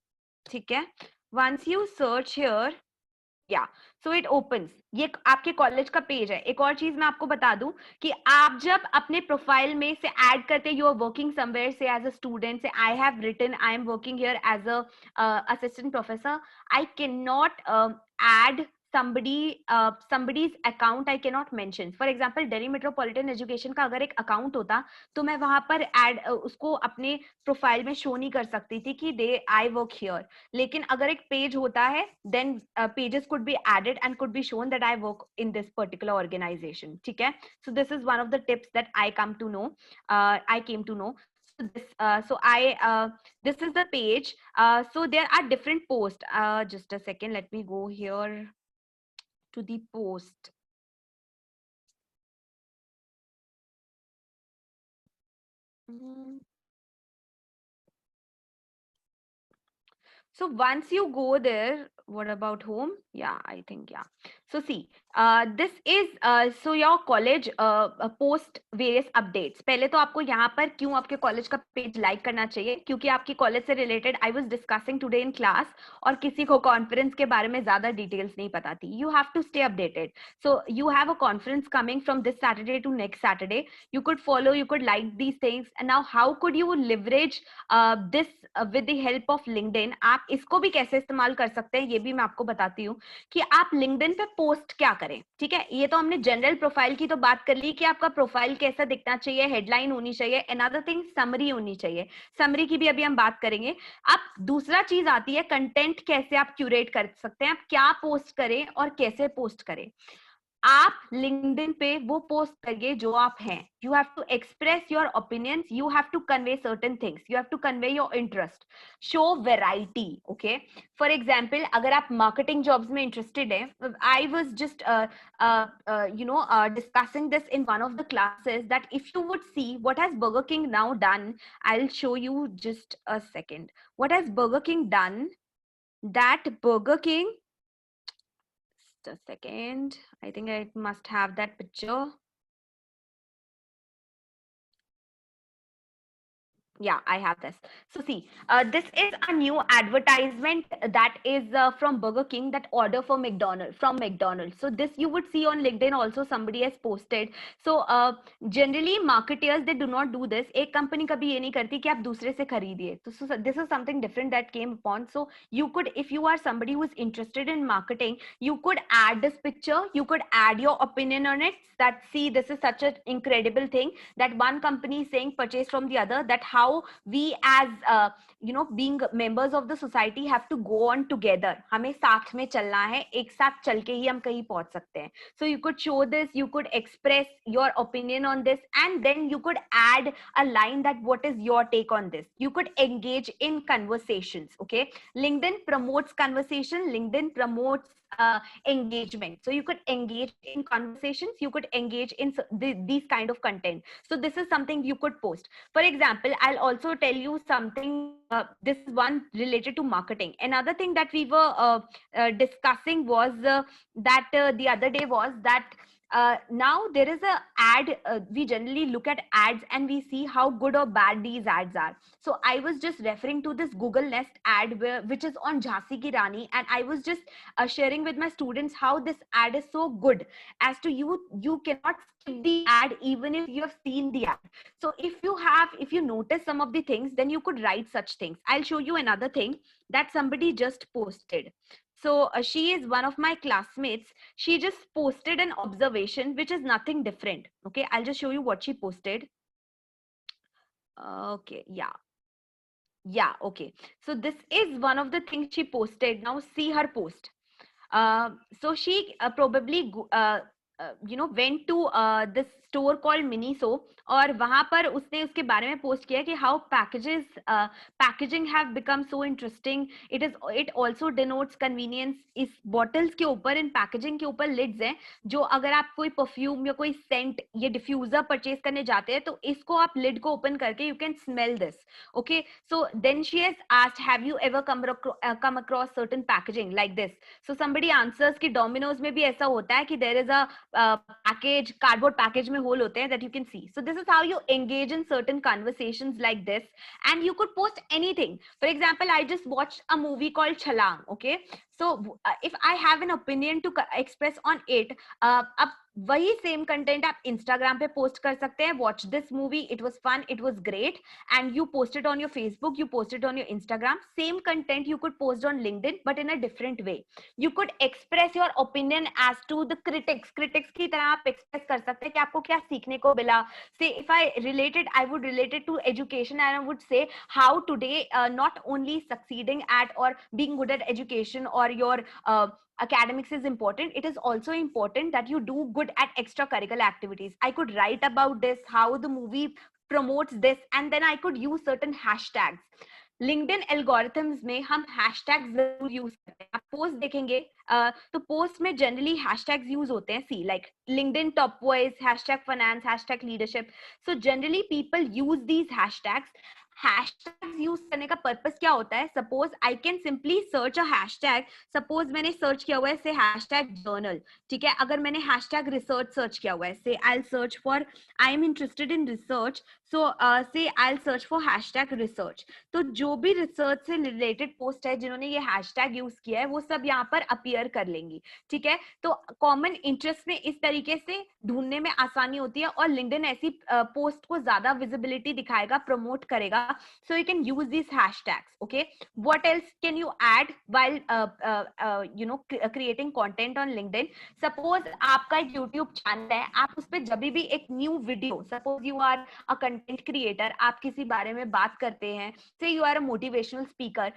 ठीक है? Once you search here, yeah, so it opens. ये आपके college का page है. एक और चीज मैं आपको बता दूं कि आप जब अपने प्रोफाइल में से ऐड करते, you are working somewhere, say as a student, say I have written I am working here as an assistant professor, I can not add somebody's account. I cannot mention. For example, Delhi Metropolitan Education का अगर एक account होता तो मैं वहां पर add उसको अपने प्रोफाइल में शो नहीं कर सकती थी कि दे आई वर्क हियर. लेकिन अगर एक पेज होता है, then pages could be added and could be shown that I work in this particular organization. ठीक है? So this is one of the tips that I came to know. This is the page. So there are different posts. Just a second, let me go here to the post. So once you go there, what about home? Yeah, I think, yeah. So see, this is so your college post various updates. पहले तो आपको यहाँ पर क्यों आपके college का page like करना चाहिए, क्योंकि आपकी कॉलेज से related I was discussing today in class, और किसी को कॉन्फ्रेंस के बारे में ज्यादा डिटेल्स नहीं पता थी. You have to stay updated. So you have a conference coming from this Saturday to next Saturday. You could follow, you could like these things. And now how could you leverage this with the help of LinkedIn? आप इसको भी कैसे इस्तेमाल कर सकते हैं ये भी मैं आपको बताती हूँ कि आप LinkedIn पे पोस्ट क्या करें. ठीक है, ये तो हमने जनरल प्रोफाइल की तो बात कर ली कि आपका प्रोफाइल कैसा दिखना चाहिए, हेडलाइन होनी चाहिए. अनदर थिंग समरी होनी चाहिए. समरी की भी अभी हम बात करेंगे. अब दूसरा चीज आती है कंटेंट कैसे आप क्यूरेट कर सकते हैं, आप क्या पोस्ट करें और कैसे पोस्ट करें. आप लिंक्डइन पे वो पोस्ट करिए जो आप हैं. You have to express your opinions, you have to convey certain things, you have to convey your interest, show variety. Okay, for example अगर आप मार्केटिंग जॉब्स में इंटरेस्टेड है, I was just discussing this in one of the classes that if you would see what has Burger King now done, I'll show you just a second. What has Burger King done? That Burger King, just a second, I think I must have that picture. Yeah, I have this. So see, this is a new advertisement that is from Burger King, that order for McDonald's. So this you would see on LinkedIn also, somebody has posted. So generally marketers, they do not do this. एक company कभी ये नहीं करती कि आप दूसरे से खरीदिए. So this is something different that came upon. So you could, if you are somebody who is interested in marketing, you could add this picture, you could add your opinion on it, that see, this is such an incredible thing that one company is saying purchase from the other, that how we as being members of the society have to go on together. हमें साथ में चलना है, एक साथ चल के ही हम कहीं पहुंच सकते हैं. So you could show this, you could express your opinion on this, and then you could add a line that what is your take on this. You could engage in conversations. Okay, LinkedIn promotes conversation, LinkedIn promotes engagement. So you could engage in conversations, you could engage in these kind of content. So this is something you could post. For example, I'll also tell you something. This is one related to marketing. Another thing that we were discussing was that the other day was that now there is a ad. We generally look at ads and we see how good or bad these ads are. So I was just referring to this Google Nest ad which is on Jhansi Ki Rani, and I was just sharing with my students how this ad is so good as to you cannot skip the ad even if you have seen the ad. So if you notice some of the things, then you could write such things. I'll show you another thing that somebody just posted. So she is one of my classmates. She just posted an observation which is nothing different. Okay, I'll just show you what she posted. Okay, yeah, okay. So this is one of the things she posted. Now see her post. So she probably went to this store called Miniso, और वहां पर उसने उसके बारे में post किया कि how packaging have become so interesting. It also denotes convenience. इस bottles के ऊपर, इन packaging के ऊपर lids हैं, जो अगर आप कोई perfume या कोई scent या diffuser purchase करने जाते हैं तो इसको आप lid को open करके you can smell this. Okay, so then she has asked, have you ever come across certain packaging like this? So somebody answers कि Domino's में भी ऐसा होता है कि there is a package, cardboard package में hole होते हैं that you can see. So this is how you engage in certain conversations like this, and you could post anything. For example, I just watched a movie called Chhalang. Okay, so if I have an opinion to express on it, अब वही same content आप Instagram पे post कर सकते हैं. Watch this movie, it was fun, it was great, and you posted on your Facebook, you posted on your Instagram. Same content you could post on LinkedIn but in a different way. You could express your opinion as to the critics की तरह आप express कर सकते हैं कि आपको क्या सीखने को मिला. Say if I would related to education, and I would say how today not only succeeding at or being good at education or your academics is important, it is also important that you do good at extracurricular activities. I could write about this, how the movie promotes this, and then I could use certain hashtags. LinkedIn algorithms में हम hashtags जरूर use करते हैं. आप post देखेंगे तो post में generally hashtags use होते हैं. See, like LinkedIn top voice, hashtag finance, hashtag leadership. So generally people use these hashtags. Hashtags hashtags use करने का पर्पस क्या होता है? Suppose I can simply search a hashtag. Suppose मैंने search किया हुआ है से हैशटैग जर्नल, ठीक है. अगर मैंने हैशटैग रिसर्च सर्च किया हुआ है, say I search for, I am interested in research, so say I search for hashtag research. तो जो भी रिसर्च से रिलेटेड पोस्ट है जिन्होंने ये हैशटैग यूज किया है वो सब यहाँ पर अपीयर कर लेंगी, ठीक है. तो कॉमन इंटरेस्ट में इस तरीके से ढूंढने में आसानी होती है और लिंक्डइन ऐसी पोस्ट को ज्यादा विजिबिलिटी दिखाएगा, प्रमोट करेगा. सो you can use this hashtags. Okay, what else can you add while creating content on LinkedIn? Suppose आपका एक यूट्यूब चैनल है, आप उस पर जब भी एक new video, suppose you are a content creator, आप किसी बारे में बात करते हैं, say you are a motivational speaker,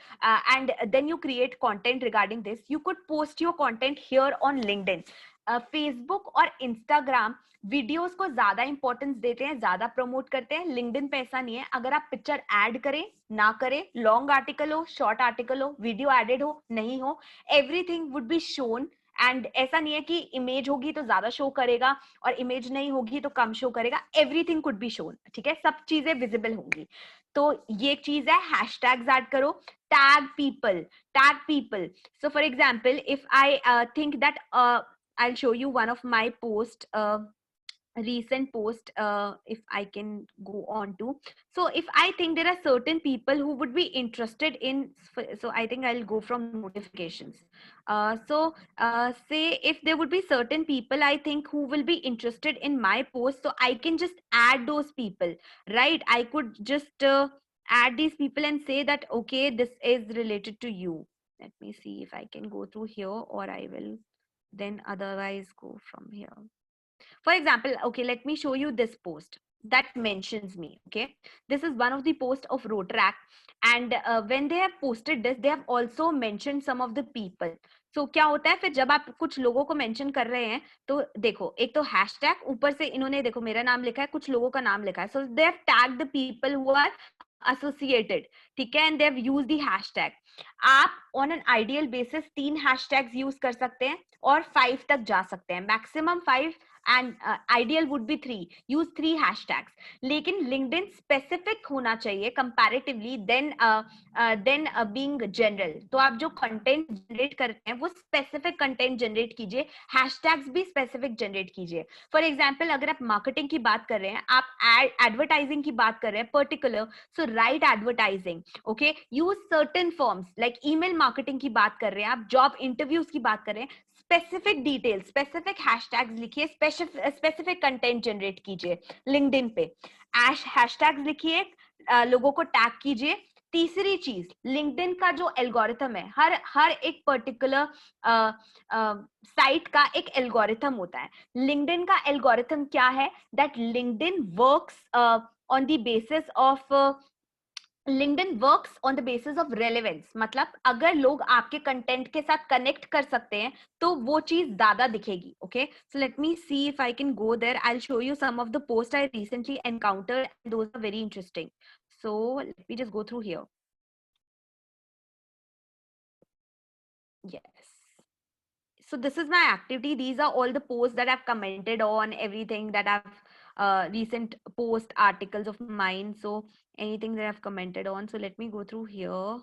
and then you create content regarding this, you could post your content here on LinkedIn. Facebook और इंस्टाग्राम वीडियोस को ज्यादा इंपॉर्टेंस देते हैं, ज्यादा प्रमोट करते हैं. लिंक्डइन पे ऐसा नहीं है. अगर आप पिक्चर ऐड करें ना करें, लॉन्ग आर्टिकल हो, शॉर्ट आर्टिकल हो, वीडियो एडेड हो नहीं हो, everything would be shown. And ऐसा नहीं है कि इमेज होगी तो ज्यादा शो करेगा और इमेज नहीं होगी तो कम शो करेगा. एवरीथिंग कुड बी शोन, ठीक है. सब चीजें विजिबल होंगी. तो ये एक चीज है. हैशटैग्स ऐड करो. Tag people, tag people. So for example, if I think that I'll show you one of my post, recent post, if I can go on to. So if I think there are certain people who would be interested in, so I think I'll go from notifications. Say if there would be certain people I think who will be interested in my post, so I can just add those people, right? I could just add these people and say that okay, this is related to you. Let me see if I can go through here, or I will then otherwise go from here. For example, okay, let me show you this post that mentions me. Okay, this is one of the posts of Rotaract, and when they have posted this, they have also mentioned some of the people. So क्या होता है फिर जब आप कुछ लोगों को mention कर रहे हैं, तो देखो एक तो हैशटैग, ऊपर से इन्होंने देखो मेरा नाम लिखा है, कुछ लोगों का नाम लिखा है. So they have tagged the people who are associated, ठीक है, and they have used the hashtag. आप on an ideal basis 3 hashtags use कर सकते हैं और 5 तक जा सकते हैं, maximum 5, and ideal would be 3. use 3 hashtags. लेकिन LinkedIn specific होना चाहिए comparatively then being general. तो आप जो content generate करते हैं वो specific content generate कीजिए, hashtags भी specific generate कीजिए. For example, अगर आप marketing की बात कर रहे हैं, आप advertising की बात कर रहे हैं particular, so write advertising. Okay, use certain forms like email marketing की बात कर रहे हैं, आप job interviews की बात कर रहे हैं, स्पेसिफिक डिटेल, स्पेसिफिक हैशटैग्स लिखिए, स्पेसिफिक कंटेंट जनरेट कीजिए लिंक्डइन पे. हैशटैग्स लिखिए, लोगों को टैग कीजिए. तीसरी चीज, लिंक्डइन का जो एल्गोरिथम है, हर एक पर्टिकुलर साइट का एक एल्गोरिथम होता है. लिंक्डइन का एल्गोरिथम क्या है? That LinkedIn works on the basis of LinkedIn works on the basis of relevance. मतलब अगर लोग आपके कंटेंट के साथ कनेक्ट कर सकते हैं तो वो चीज ज्यादा दिखेगी. Okay, so let me see if I can go there. I'll show you some of the posts I recently encountered. Those are very interesting. So let me just go through here. Yes. So this is my activity. These are all the posts that I've commented on, everything that I've recent post articles of mine. So anything that I've commented on. So let me go through here.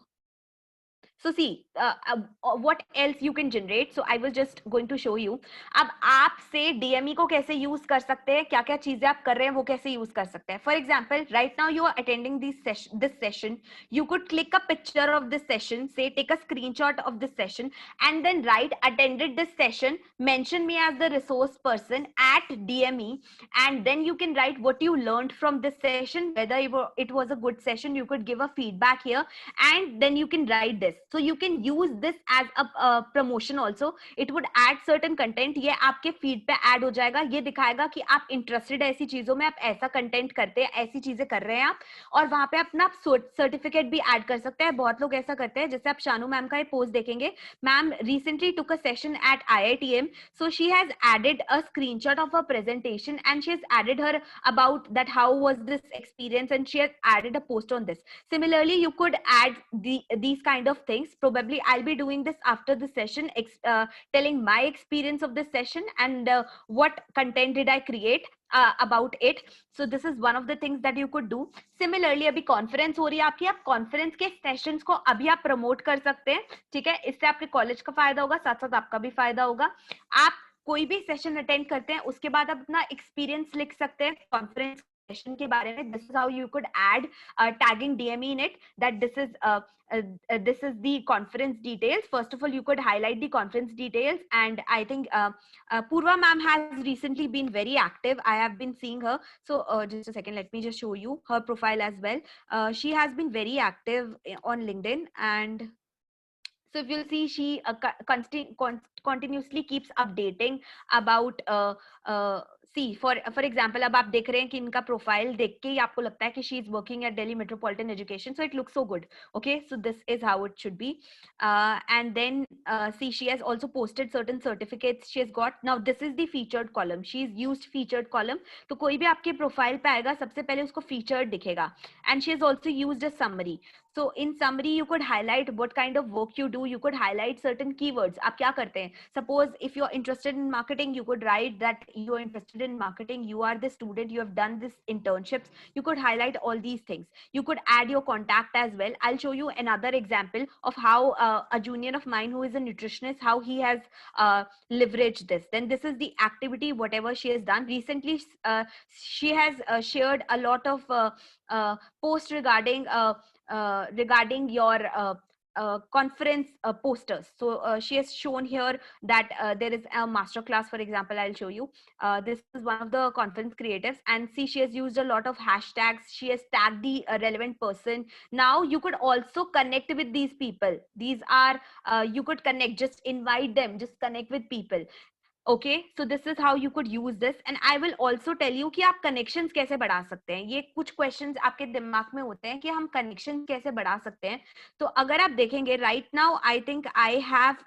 So see, what else you can generate? So I was just going to show you. अब आप से DME को कैसे use कर सकते हैं, क्या क्या चीजें आप कर रहे हैं वो कैसे use कर सकते हैं. For example, right now you are attending this session. You could click a picture of this session, say take a screenshot of this session, and then write attended this session. Mention me as the resource person at DME, and then you can write what you learned from this session, whether it was a good session. You could give a feedback here, and then you can write this. So you can use this as a promotion also. It would add certain content. ये आपके feed पे add हो जाएगा. ये दिखाएगा कि आप interested है ऐसी चीजों में, आप ऐसा content करते हैं, ऐसी चीजें कर रहे हैं आप, और वहां पे अपना certificate भी add कर सकते हैं. बहुत लोग ऐसा करते हैं. जैसे आप शानू मैम का ये post देखेंगे, ma'am recently took a session at IITM, so she has added a screenshot of her presentation and she has added her about that how was this experience, and she has added a post on this. Similarly, you could add these kind of things. things. Probably I'll be doing this after the session, telling my experience of this session and what content did I create about it. So this is one of the things that you could do. Similarly, अभी conference हो रही है आपकी, आप conference के sessions को अभी आप प्रमोट कर सकते हैं, ठीक है. इससे आपके कॉलेज का फायदा होगा, साथ साथ आपका भी फायदा होगा. आप कोई भी सेशन अटेंड करते हैं उसके बाद आप अपना एक्सपीरियंस लिख सकते हैं कॉन्फ्रेंस सेशन के बारे में. This is how you could add tagging DME in it, that this is the conference details. First of all, you could highlight the conference details, and I think Purva ma'am has recently been very active. I have been seeing her. So just a second, let me just show you her profile as well. She has been very active on LinkedIn, and so if you'll see, she continuously keeps updating about see, for example, अब आप देख रहे हैं कि इनका profile देख के ही आपको लगता है कि she is working at Delhi Metropolitan Education, so it looks so good. Okay, so this is how it should be. And then see, she has also posted certain certificates she has got. Now this is the featured column. She's used featured column. तो कोई भी आपके profile पे आएगा सबसे पहले उसको featured दिखेगा. And she has also used a summary. So in summary, you could highlight what kind of work you do. You could highlight certain keywords. आप क्या करते हैं? Suppose if you're interested in marketing, you could write that you're interested in marketing. You are the student. You have done this internships. You could highlight all these things. You could add your contact as well. I'll show you another example of how a junior of mine who is a nutritionist, how he has leveraged this. Then this is the activity, whatever she has done. Recently, she has shared a lot of posts regarding your conference posters. So she has shown here that there is a master class, for example. I'll show you. This is one of the conference creatives, and see, she has used a lot of hashtags. She has tagged the relevant person. Now you could also connect with these people. These are you could connect, just invite them, just connect with people. Okay, so this is how you could use this, and I will also tell you कि आप connections कैसे बढ़ा सकते हैं. ये कुछ questions आपके दिमाग में होते हैं कि हम connections कैसे बढ़ा सकते हैं. तो अगर आप देखेंगे, right now I think I have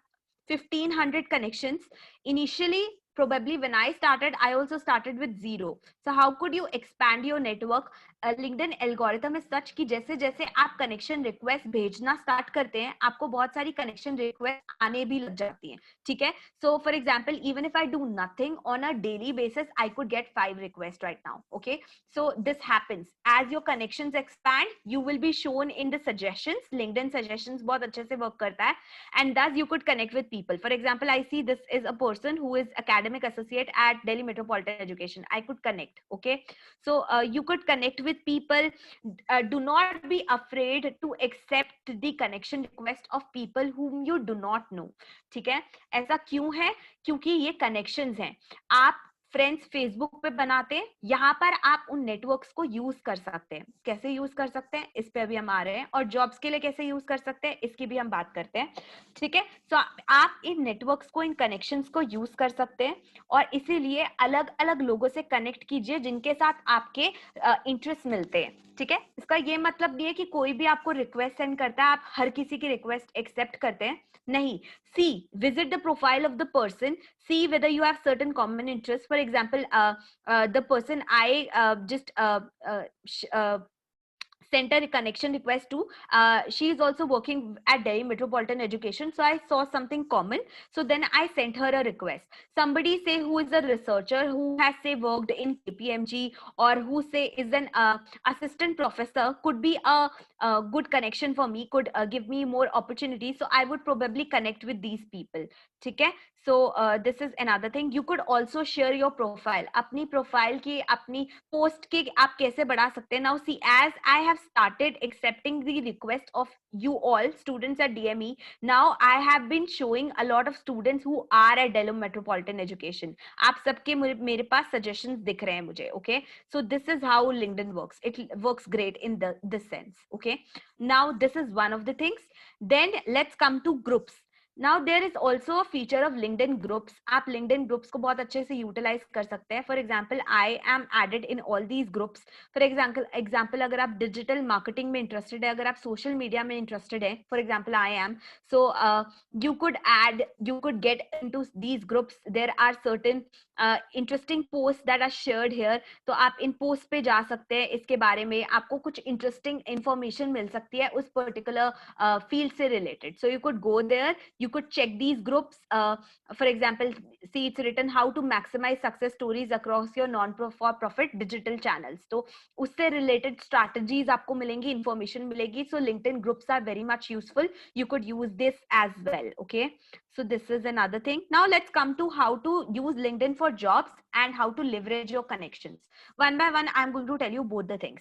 1500 connections. Initially, probably when I started, I also started with 0. So how could you expand your network? LinkedIn algorithm is such कि जैसे जैसे आप connection request भेजना start करते हैं, आपको बहुत सारी connection request आने भी लग जाती हैं, ठीक है. So for example, even if I do nothing on a daily basis, I could get 5 requests right now. Okay, so this happens as your connections expand. You will be shown in the suggestions. LinkedIn suggestions बहुत अच्छे से work करता है, and thus you could connect with people. For example, I see this is a person who is academic associate at Delhi Metropolitan Education. I could connect. Okay, so you could connect with people. Do not be afraid to accept the connection request of people whom you do not know. ठीक है, ऐसा क्यों है? क्योंकि ये connections हैं. आप friends Facebook पे बनाते हैं, यहाँ पर आप उन नेटवर्क्स को यूज कर सकते हैं. कैसे यूज कर सकते हैं, इस पे अभी हम आ रहे हैं. और जॉब्स के लिए कैसे यूज कर सकते हैं, इसकी भी हम बात करते हैं, ठीक है. सो आप इन नेटवर्क्स को, इन कनेक्शंस को यूज कर सकते हैं, और इसीलिए अलग अलग लोगों से कनेक्ट कीजिए जिनके साथ आपके इंटरेस्ट मिलते हैं, ठीक है. इसका ये मतलब नहीं है कि कोई भी आपको रिक्वेस्ट सेंड करता है आप हर किसी की रिक्वेस्ट एक्सेप्ट करते हैं, नहीं. See, visit the profile of the person, see whether you have certain common interests. For example, the person I just sent a connection request to, she is also working at Delhi Metropolitan Education, so I saw something common, so then I sent her a request. Somebody say who is a researcher, who has say worked in KPMG, or who say is an assistant professor, could be a good connection for me, could give me more opportunities, so I would probably connect with these people. Okay, so this is another thing. You could also share your profile. अपनी profile की, अपनी post की आप कैसे बढ़ा सकते हैं. Now see, as I have started accepting the request of you all students at DME, now I have been showing a lot of students who are at Delhi Metropolitan Education. आप सबके मेरे पास suggestions दिख रहे हैं मुझे. Okay, so this is how LinkedIn works. It works great in this sense. Okay, now this is one of the things. Then let's come to groups. Now there is also a feature of LinkedIn groups. आप LinkedIn groups को बहुत अच्छे से utilize कर सकते हैं. For example, I am added in all these groups. For example, अगर आप digital marketing में interested है, अगर आप social media में interested है, for example, I am. So you could get into these groups. There are certain interesting posts that are shared here. तो आप इन posts पे जा सकते हैं, इसके बारे में आपको कुछ interesting information मिल सकती है उस particular field से related. So you could go there, you could check these groups. For example, see it's written how to maximize success stories across your non-for-profit digital channels. तो उससे related strategies आपको मिलेंगी, information मिलेगी. So LinkedIn groups are very much useful. You could use this as well. Okay. So this is another thing. Now let's come to how to use LinkedIn for jobs and how to leverage your connections. One by one, I'm going to tell you both the things.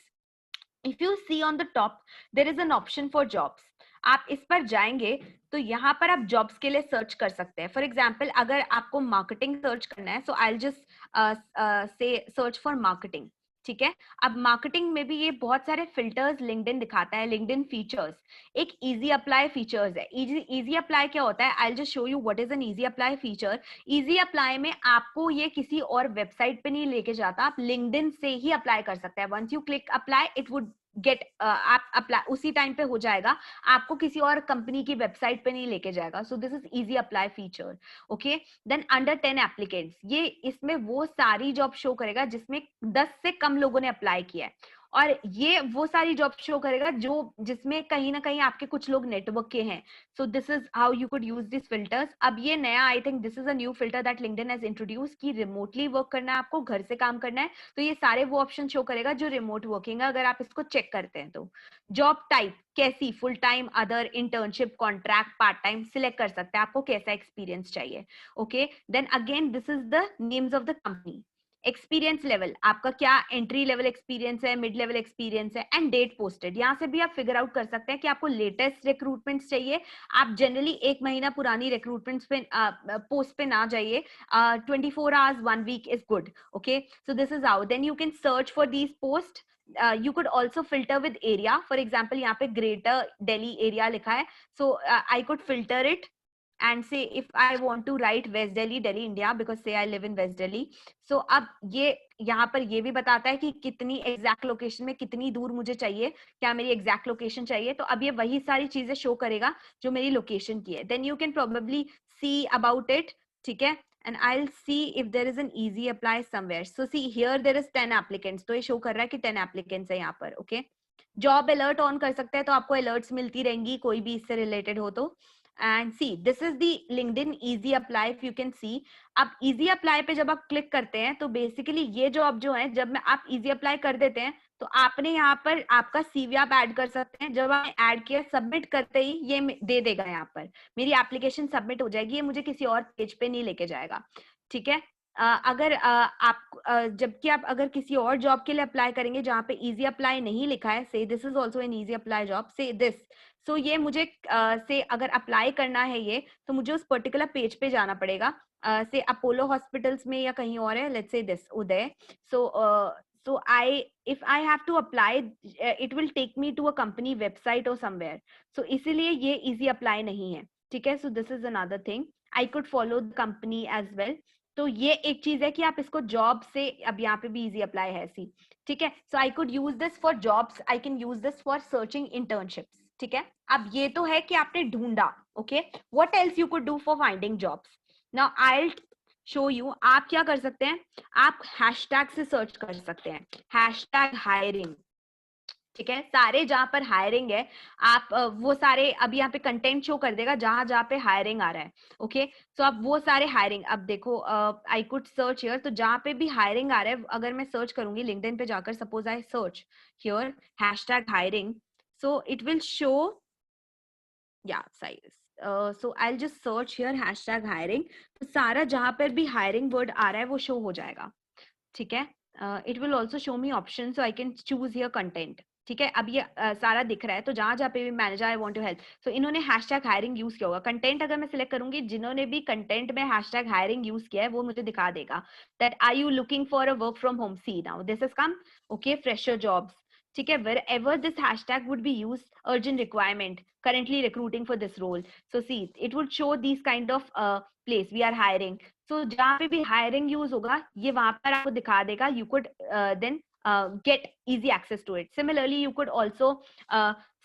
If you see on the top, there is an option for jobs. आप इस पर जाएंगे तो यहाँ पर आप jobs के लिए सर्च कर सकते हैं. फॉर एग्जाम्पल अगर आपको मार्केटिंग सर्च करना है, so I will just say search for marketing. ठीक है. अब मार्केटिंग में भी ये बहुत सारे फिल्टर्स लिंक्डइन दिखाता है. लिंक्डइन फीचर्स, एक इजी अप्लाई फीचर्स है. इजी अप्लाई क्या होता है? आई will just show you what is an easy apply feature. Easy apply में आपको ये किसी और वेबसाइट पे नहीं लेके जाता, आप लिंक्डइन से ही अप्लाई कर सकते हैं. Once you click apply, it would get आप अप्लाई उसी टाइम पे हो जाएगा, आपको किसी और कंपनी की वेबसाइट पे नहीं लेके जाएगा. So this is easy apply feature. Okay. Then under 10 applicants, ये इसमें वो सारी जॉब शो करेगा जिसमें 10 से कम लोगों ने अप्लाई किया है, और ये वो सारी जॉब शो करेगा जो जिसमें कहीं ना कहीं आपके कुछ लोग नेटवर्क के हैं. सो this is how you could use this filters. अब ये नया, I think this is a new filter that LinkedIn has introduce कि रिमोटली वर्क करना है, आपको घर से काम करना है, तो ये सारे वो ऑप्शन शो करेगा जो रिमोट वर्किंग है. अगर आप इसको चेक करते हैं तो जॉब टाइप कैसी, full time, other, internship, contract, part time select कर सकते हैं, आपको कैसा एक्सपीरियंस चाहिए. Okay. Then again this is the names of the company. Experience level, आपका क्या एंट्री लेवल एक्सपीरियंस है, मिड लेवल एक्सपीरियंस है, एंड डेट पोस्टेड. यहाँ से भी आप फिगर आउट कर सकते हैं कि आपको लेटेस्ट रिक्रूटमेंट्स चाहिए. आप जनरली 1 महीना पुरानी रिक्रूटमेंट्स पे पोस्ट पे ना जाइए. 24 hours 1 week is good. Okay. So this is how. Then you can search for these post. You could also filter with area. For example, यहाँ पे Greater Delhi area लिखा है, so I could filter it and say if I want to write West Delhi, Delhi, India, because say I live in West Delhi. So अब ये यहाँ पर ये भी बताता है कि कितनी एग्जैक्ट लोकेशन में कितनी दूर मुझे चाहिए, क्या मेरी एग्जैक्ट लोकेशन चाहिए. तो अब ये वही सारी चीजें शो करेगा जो मेरी लोकेशन की है. Then you can probably see about it. ठीक है. And I'll see if there is an easy apply somewhere. So see here there is 10 applicants. तो ये शो कर रहा है कि 10 applicants है यहाँ पर. Okay. जॉब अलर्ट ऑन कर सकते हैं तो आपको अलर्ट्स मिलती रहेंगी कोई भी इससे रिलेटेड हो तो. And see, this is the LinkedIn Easy Apply. If you can see, अब Easy Apply पे जब आप क्लिक करते हैं तो बेसिकली ये जॉब जो है, जब में आप Easy Apply कर देते हैं तो आपने यहाँ पर आपका CV आप ऐड कर सकते हैं. जब आपने ऐड किया, सबमिट करते ही ये दे देगा, यहाँ पर मेरी एप्लीकेशन सबमिट हो जाएगी, ये मुझे किसी और पेज पे नहीं लेके जाएगा. ठीक है. अगर आप जबकि आप अगर किसी और जॉब के लिए अप्लाई करेंगे जहाँ पे इजी अप्लाई नहीं लिखा है, से this is also an easy apply job, से दिस. सो ये मुझे से अगर अप्लाई करना है ये, तो मुझे उस पर्टिकुलर पेज पे जाना पड़ेगा. से अपोलो हॉस्पिटल्स में या कहीं और है, let's say this Uday. So if I have to apply, it will take me to a company website or somewhere. So इसीलिए ये easy apply नहीं है. ठीक है. So this is another thing. I could follow the company as well. तो ये एक चीज है कि आप इसको जॉब से, अब यहाँ पे भी इजी अप्लाई है सी. ठीक है. So I could use this for jobs, I can use this for searching internships. ठीक है. अब ये तो है कि आपने ढूंढा. Okay. What else you could do for finding jobs. Now I will show you. आप क्या कर सकते हैं, आप हैशटैग से सर्च कर सकते हैं. Hashtag hiring. ठीक है. सारे जहां पर हायरिंग है, आप वो सारे, अब यहाँ पे कंटेंट शो कर देगा जहां जहां पे हायरिंग आ रहा है. ओके. सो आप वो सारे हायरिंग, अब देखो आई कुड सर्च हियर, तो जहां पे भी हायरिंग आ रहा है, अगर मैं सर्च करूंगी लिंक्डइन पे जाकर, suppose I search here hashtag hiring, so it will show, या साइज. So I will just search here hashtag hiring. तो सारा जहां पर भी हायरिंग वर्ड आ रहा है वो शो हो जाएगा. ठीक है. It will also show me option, so I can choose here content. ठीक है. अब ये सारा दिख रहा है, तो जहां जहां पे भी manager I want to help, so इन्होंने हैशटैग हायरिंग यूज किया होगा. कंटेंट अगर मैं सिलेक्ट करूंगी, जिन्होंने भी कंटेंट में हैशटैग हायरिंग यूज किया है वो मुझे दिखा देगा that are you looking for a work from home. See now this is come. Okay. Fresher jobs. ठीक है. wherever this hashtag would be used, urgent requirement, currently recruiting for this role. So see, it would show these kind of place we are hiring. So जहाँ पे भी hiring use होगा, ये वहां पर आपको दिखा देगा. You could then get easy access to it. Similarly, you could also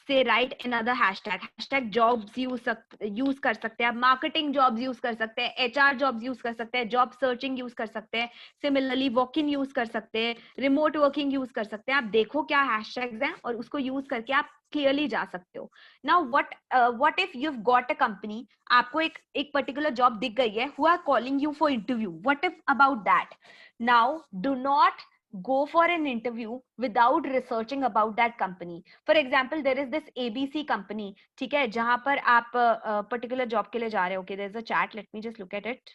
say write another hashtag jobs use कर सकते हैं आप, marketing jobs use कर सकते हैं, HR jobs use कर सकते हैं, job searching use कर सकते हैं, similarly walk in use कर सकते हैं, remote working use कर सकते हैं. आप देखो क्या hashtags हैं और उसको use करके आप clearly जा सकते हो. Now what if you've got a company, आपको एक particular job दिख गई है, who are calling you for interview, what if about that? Now do not go for an interview without researching about that company. For example, there is this ABC company, ठीक है, जहां पर आप particular job के लिए जा रहे हो. Okay, there's a chat, let me just look at it.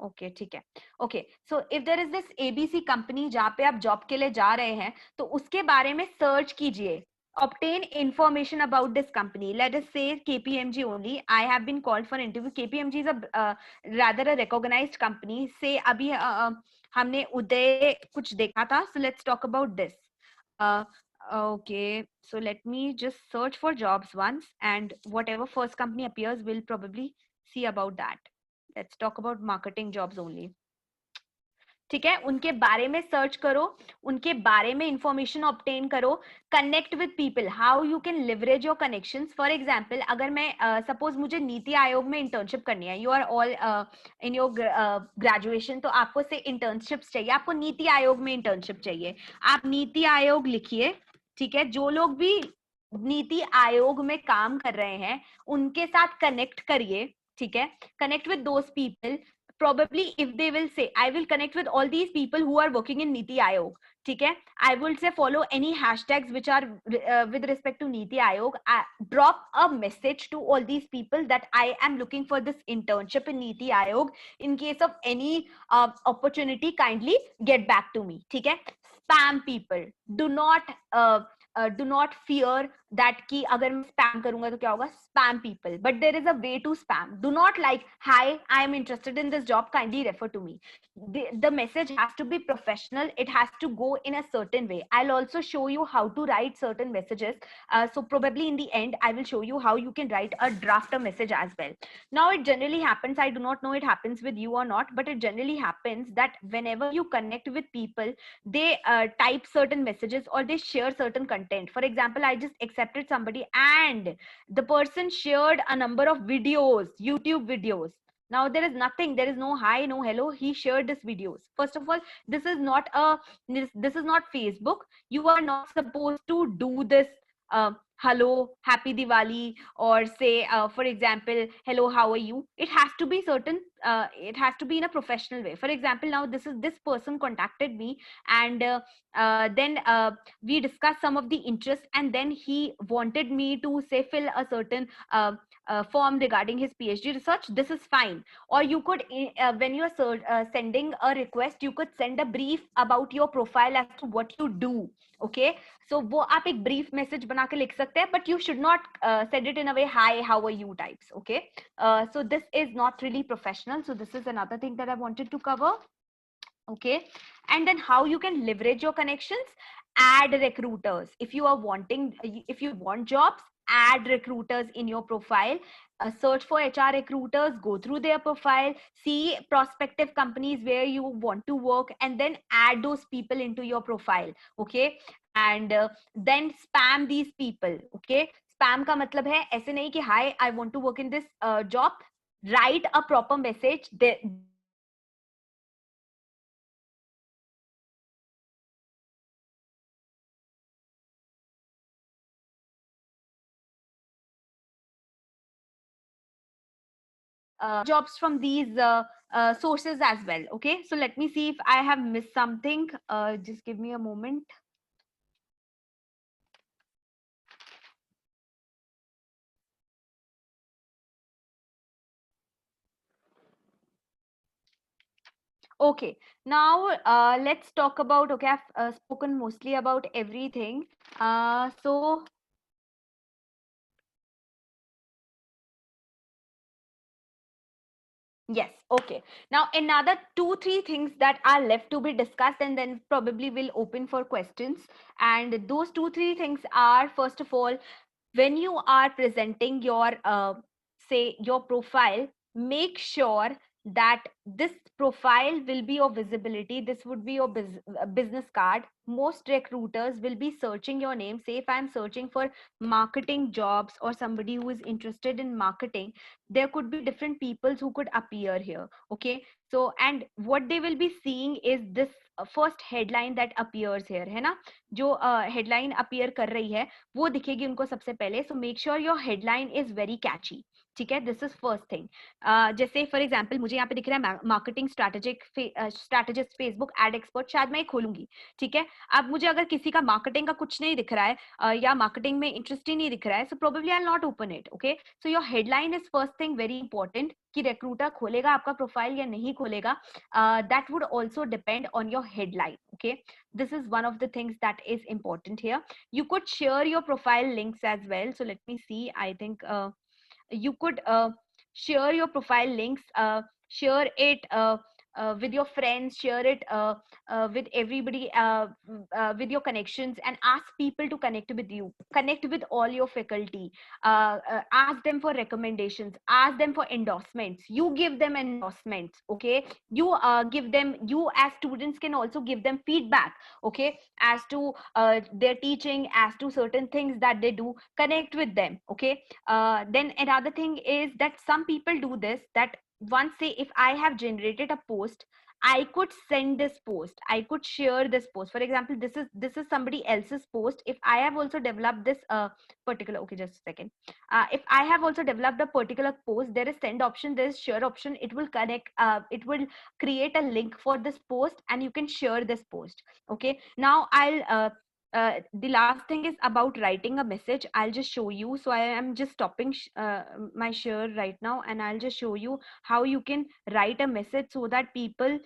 Okay, ठीक है. Okay, so if there is this ABC company जहां पे आप job के लिए जा रहे हैं, तो उसके बारे में search कीजिए. Obtain information about this company. Let us say KPMG only. I have been called for interview. KPMG is a rather a recognized company. Say अभी हमने उदय कुछ देखा था. So let's talk about this. Okay, so let me just search for jobs once, and whatever first company appears, we'll probably see about that. Let's talk about marketing jobs only. ठीक है, उनके बारे में सर्च करो, उनके बारे में information obtain करो, connect with people, how you can leverage your connections. For example, अगर मैं सपोज मुझे नीति आयोग में इंटर्नशिप करनी है, you are all in your graduation, तो आपको से इंटर्नशिप्स चाहिए, आपको नीति आयोग में इंटर्नशिप चाहिए, आप नीति आयोग लिखिए. ठीक है, जो लोग भी नीति आयोग में काम कर रहे हैं उनके साथ कनेक्ट करिए. ठीक है, connect with those people. Probably if they will say I will connect with all these people who are working in Niti Aayog, ठीक है, I will say follow any hashtags which are with respect to Niti Aayog. Drop a message to all these people that I am looking for this internship in Niti Aayog. In case of any opportunity, kindly get back to me. ठीक है, spam people. Do not fear that कि अगर मैं spam करूंगा तो क्या होगा. Spam people, but there is a way to spam. Do not like, hi, I am interested in this job, kindly refer to me. The message has to be professional. It has to go in a certain way. I'll also show you how to write certain messages. So probably in the end, I will show you how you can write a draft a message as well. Now it generally happens, I do not know it happens with you or not, but it generally happens that whenever you connect with people, they type certain messages or they share certain content. For example, I just accepted somebody and the person shared a number of videos, YouTube videos. Now there is nothing, there is no hi, no hello, he shared this videos. First of all, this is not Facebook. You are not supposed to do this hello, happy Diwali, or say for example, hello, how are you. It has to be certain, it has to be in a professional way. For example, now this person contacted me, and then we discussed some of the interests, and then he wanted me to say fill a certain form regarding his PhD research. This is fine. Or you could when you are sending a request, you could send a brief about your profile as to what you do. Okay, so वो आप एक brief message बना के लिख सकते हैं, but you should not send it in a way hi, how are you types. Okay, so this is not really professional. So this is another thing that I wanted to cover. Okay, and then how you can leverage your connections. Add recruiters. If you want jobs, add recruiters in your profile. Search for HR recruiters, go through their profile, see prospective companies where you want to work, and then add those people into your profile. Okay, and then spam these people. Okay, spam का मतलब है ऐसे नहीं कि hi, I want to work in this job. Write a proper message. Jobs from these sources as well. Okay, so let me see if I have missed something. Just give me a moment. Okay, now let's talk about, okay, I've spoken mostly about everything. So yes, okay. Now another 2-3 things that are left to be discussed, and then probably we'll open for questions. And those 2-3 things are, first of all, when you are presenting your say your profile, make sure that this profile will be your visibility. This would be your business card. most recruiters will be searching your name. Say if I'm searching for marketing jobs or somebody who is interested in marketing, there could be different people who could appear here. Okay, so and what they will be seeing is this first headline that appears here, है ना, जो headline appear कर रही है वो दिखेगी उनको सबसे पहले. So make sure your headline is very catchy. ठीक है, दिस इज फर्स्ट थिंग. जैसे फॉर एग्जांपल मुझे यहाँ पे दिख रहा है marketing strategist Facebook ad expert, शायद मैं खोलूंगी. ठीक है, अब मुझे अगर किसी का मार्केटिंग का कुछ नहीं दिख रहा है या मार्केटिंग में इंटरेस्ट ही नहीं दिख रहा है, so probably I will not open it. Okay, so your headline is first thing very important, कि रिक्रूटर खोलेगा आपका प्रोफाइल या नहीं खोलेगा. That would also depend on your headline. Okay, this is one of the things that is important here. You could share your profile links as well. So let me see. I think you could share your profile links, share it with your friends, share it with everybody, with your connections, and ask people to connect with you, connect with all your faculty, ask them for recommendations, ask them for endorsements, you give them endorsements. Okay, you give them, you as students can also give them feedback, okay, as to their teaching, as to certain things that they do, connect with them. Okay, then another thing is that some people do this, that once, say if I have generated a post, I could send this post, I could share this post. For example, this is somebody else's post. If I have also developed this particular, okay, just a second, if I have also developed a particular post, there is send option, there is share option. It will connect, it will create a link for this post and you can share this post. Okay, now I'll the last thing is about writing a message. I'll just show you. So I am just stopping my share right now, and I'll just show you how you can write a message so that people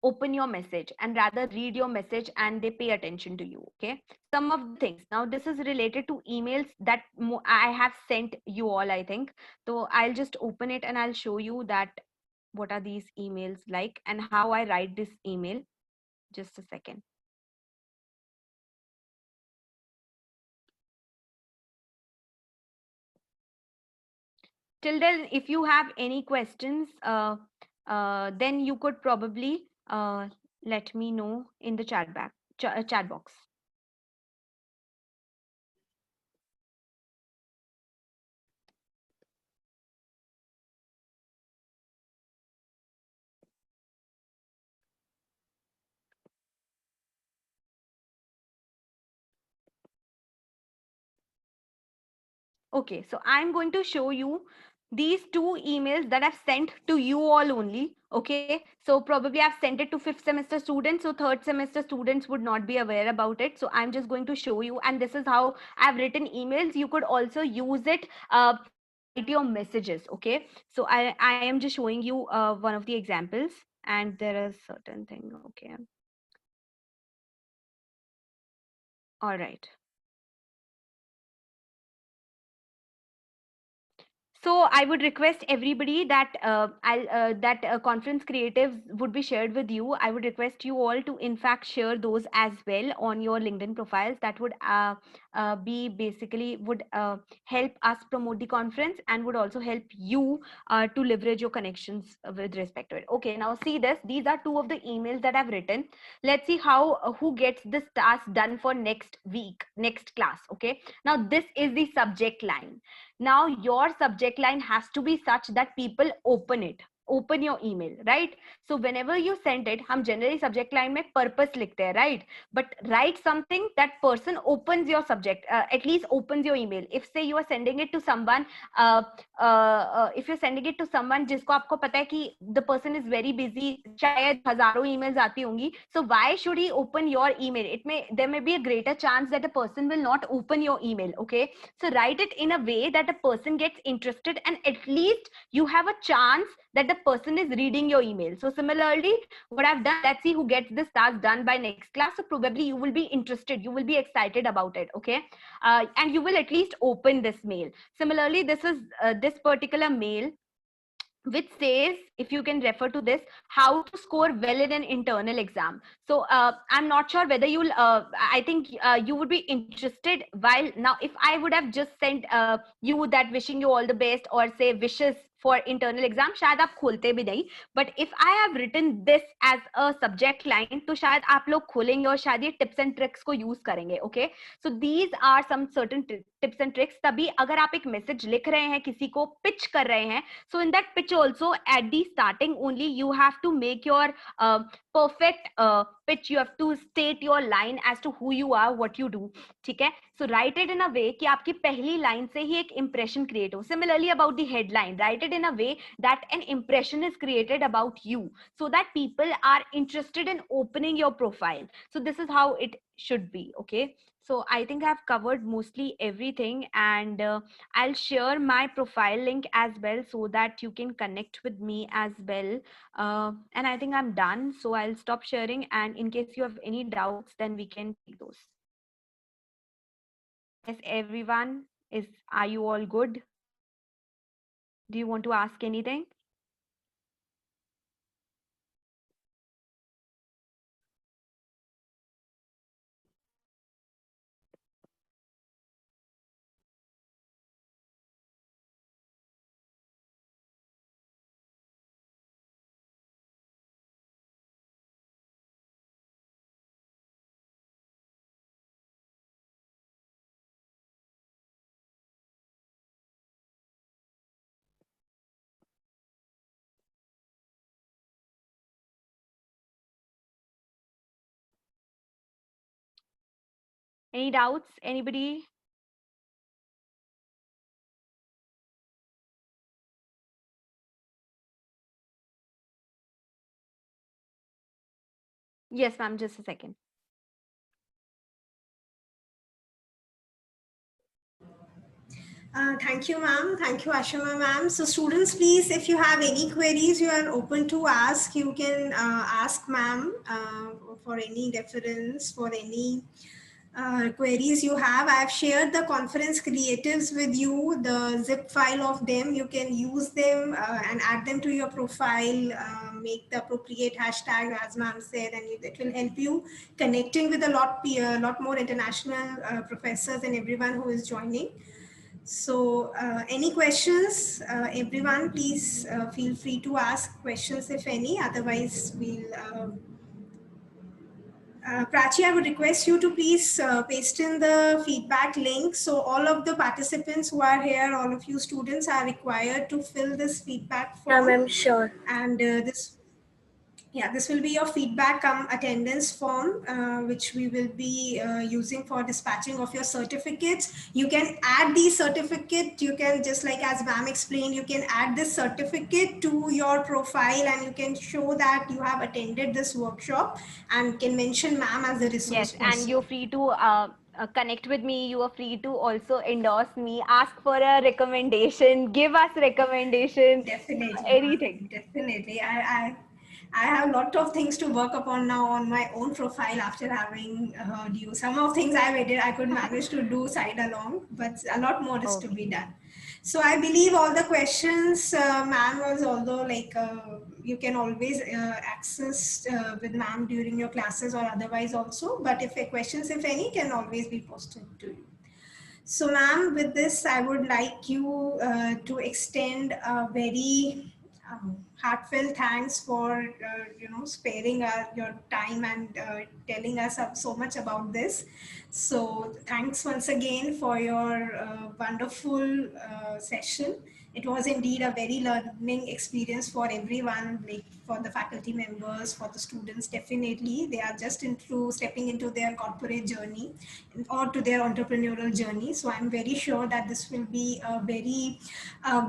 open your message and rather read your message and they pay attention to you. Okay, some of the things, now this is related to emails that I have sent you all, I think. So I'll just open it and I'll show you that what are these emails like and how I write this email. Just a second. Till then, if you have any questions, then you could probably let me know in the chat box. Okay, so I'm going to show you these two emails that I've sent to you all only. Okay, so probably I've sent it to 5th semester students, so 3rd semester students would not be aware about it. So I'm just going to show you, and this is how I've written emails. You could also use it to write your messages. Okay, so I am just showing you one of the examples, and there is certain thing. Okay, all right. So I would request everybody that conference creatives would be shared with you. I would request you all to in fact share those as well on your LinkedIn profiles. That would be basically would help us promote the conference and would also help you to leverage your connections with respect to it. Okay, now see this. These are two of the emails that I've written. Let's see how who gets this task done for next week, next class. Okay, now this is the subject line. Now your subject line has to be such that people open it, open your email, right? So whenever you send it, हम generally subject line में purpose लिखते हैं, right? But write something that person opens your subject, at least opens your email. If say you are sending it to someone, if you're sending it to someone जिसको आपको पता है कि the person is very busy, शायद हजारों emails आती होंगी, so why should he open your email? There may be a greater chance that a person will not open your email. Okay, so write it in a way that a person gets interested and at least you have a chance that the person is reading your email. So similarly, what I've done, let's see who gets this task done by next class. So probably you will be interested, you will be excited about it. Okay, and you will at least open this mail. Similarly, this is this particular mail which says, if you can refer to this, how to score well in an internal exam. So I'm not sure whether you'll I think you would be interested. While now if I would have just sent you that wishing you all the best or say wishes for internal exam शायद आप खोलते भी नहीं, but if I have written this as a subject line तो शायद आप लोग खोलेंगे और शायद ये tips and tricks को use करेंगे. Okay, so these are some certain tips and tricks. तभी अगर आप एक message लिख रहे हैं, किसी को pitch कर रहे हैं, so in that pitch also at the starting only you have to make your perfect pitch. You have to state your line as to who you are, what you do. ठीक है, so write it in a way कि आपकी पहली line से ही एक impression create हो. Similarly about the headline, write it in a way that an impression is created about you, so that people are interested in opening your profile. So this is how it should be. Okay, so I think I've covered mostly everything, and I'll share my profile link as well so that you can connect with me as well. And I think I'm done, so I'll stop sharing, and in case you have any doubts then we can take those. Yes, everyone, are you all good? Do you want to ask anything? Any doubts, anybody? Yes, ma'am, just a second. Thank you, ma'am. Thank you, Ashima, ma'am. So students, please, if you have any queries, you are open to ask. You can ask ma'am for any reference, for any queries you have. I've shared the conference creatives with you, the zip file of them. You can use them and add them to your profile, make the appropriate hashtag as ma'am said, and it will help you connecting with a lot more international professors and everyone who is joining. So any questions, everyone, please feel free to ask questions if any, otherwise we'll Prachi, I would request you to please paste in the feedback link. So all of the participants who are here, all of you students are required to fill this feedback form. Yeah, ma'am, sure. And this will be your feedback attendance form, which we will be using for dispatching of your certificates. You can add the certificate. You can, just like as ma'am explained, you can add this certificate to your profile and you can show that you have attended this workshop and can mention ma'am as a resource person. And you're free to connect with me. You are free to also endorse me, ask for a recommendation, give us recommendation. Definitely. Anything. Definitely. I have a lot of things to work upon now on my own profile after having heard you. Some of things I could manage to do side along, but a lot more is to be done. So I believe all the questions, ma'am, was, although like you can always access with ma'am during your classes or otherwise also, but if questions, if any, can always be posted to you. So ma'am, with this, I would like you to extend a very heartfelt thanks for sparing your time and telling us so much about this. So thanks once again for your wonderful session. It was indeed a very learning experience for everyone, like for the faculty members, for the students. Definitely, they are just stepping into their corporate journey or to their entrepreneurial journey. So I'm very sure that this will be a very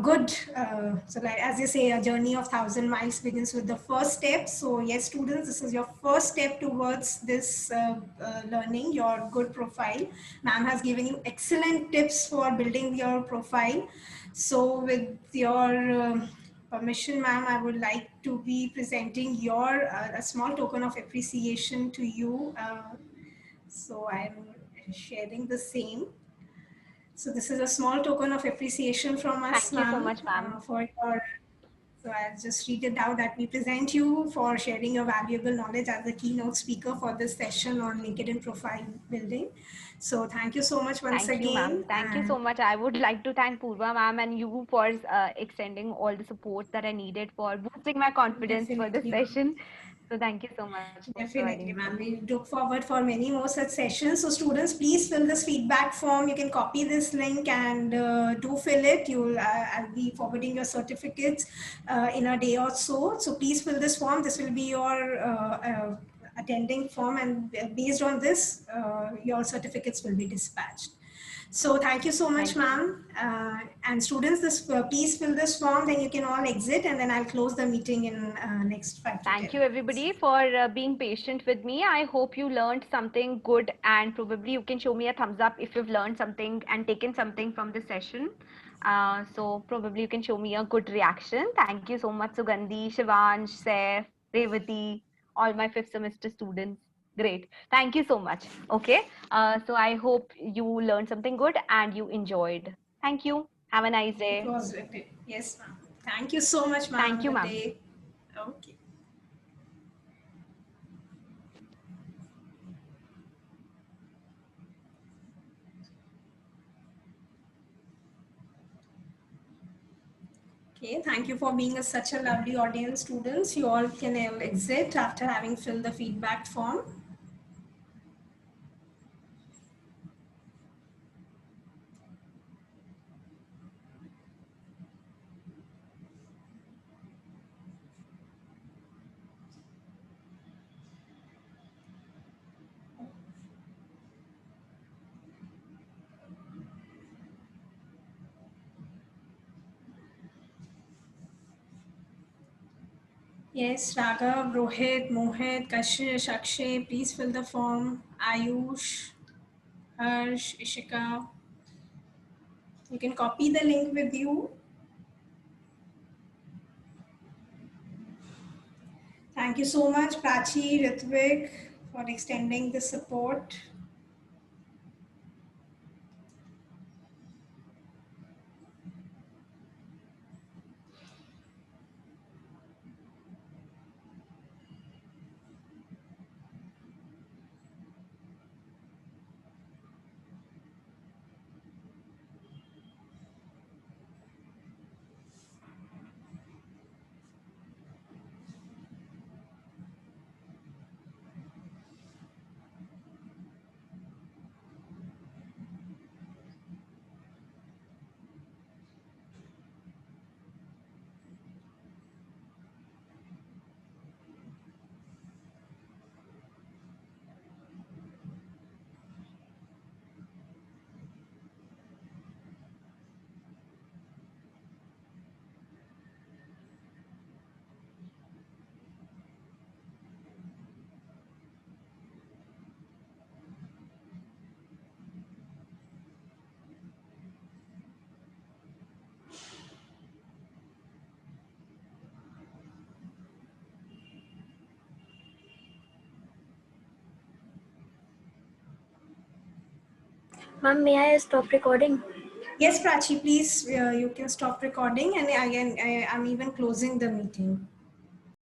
good, so like as you say, a journey of 1,000 miles begins with the first step. So yes, students, this is your first step towards this learning, your good profile. Ma'am has given you excellent tips for building your profile. So with your permission, ma'am, I would like to be presenting your a small token of appreciation to you. So I'm sharing the same. So this is a small token of appreciation from us, Thank you so much, ma'am. for your So I'll just read it out that we present you for sharing your valuable knowledge as a keynote speaker for this session on LinkedIn profile building. So thank you so much once Thank you, ma'am. again. Thank you And so much. I would like to thank Purva ma'am and you for extending all the support that I needed for boosting my confidence for this definitely, session. So thank you so much for providing definitely, the ma'am. support. We look forward for many more such sessions. So students, please fill this feedback form. You can copy this link and do fill it. I'll be forwarding your certificates in a day or so. So please fill this form. This will be your attending form, and based on this, your certificates will be dispatched. So thank you so much, Thank you. ma'am. And students, please fill this form, then you can all exit, and then I'll close the meeting in next 5 to 10 Thank you, minutes. everybody, for being patient with me. I hope you learned something good, and probably you can show me a thumbs up if you've learned something and taken something from this session. So probably you can show me a good reaction. Thank you so much, Sugandhi, Shivansh, Saif, Revati, all my fifth semester students. Great. Thank you so much. Okay. So I hope you learned something good and you enjoyed. Thank you. Have a nice It day. was written. Yes, ma'am. Thank you so much, Thank ma'am. you, Good ma'am. day. Okay. Okay, thank you for being such a lovely audience, students. You all can exit after having filled the feedback form. Yes, Raghav, Rohit, Mohit, Kashish, Akshay, please fill the form. Ayush, Harsh, Ishika. You can copy the link with you. Thank you so much, Prachi, Ritvik, for extending the support. Ma'am, may I stop recording? Yes, Prachi, please, you can stop recording, and again, I'm even closing the meeting.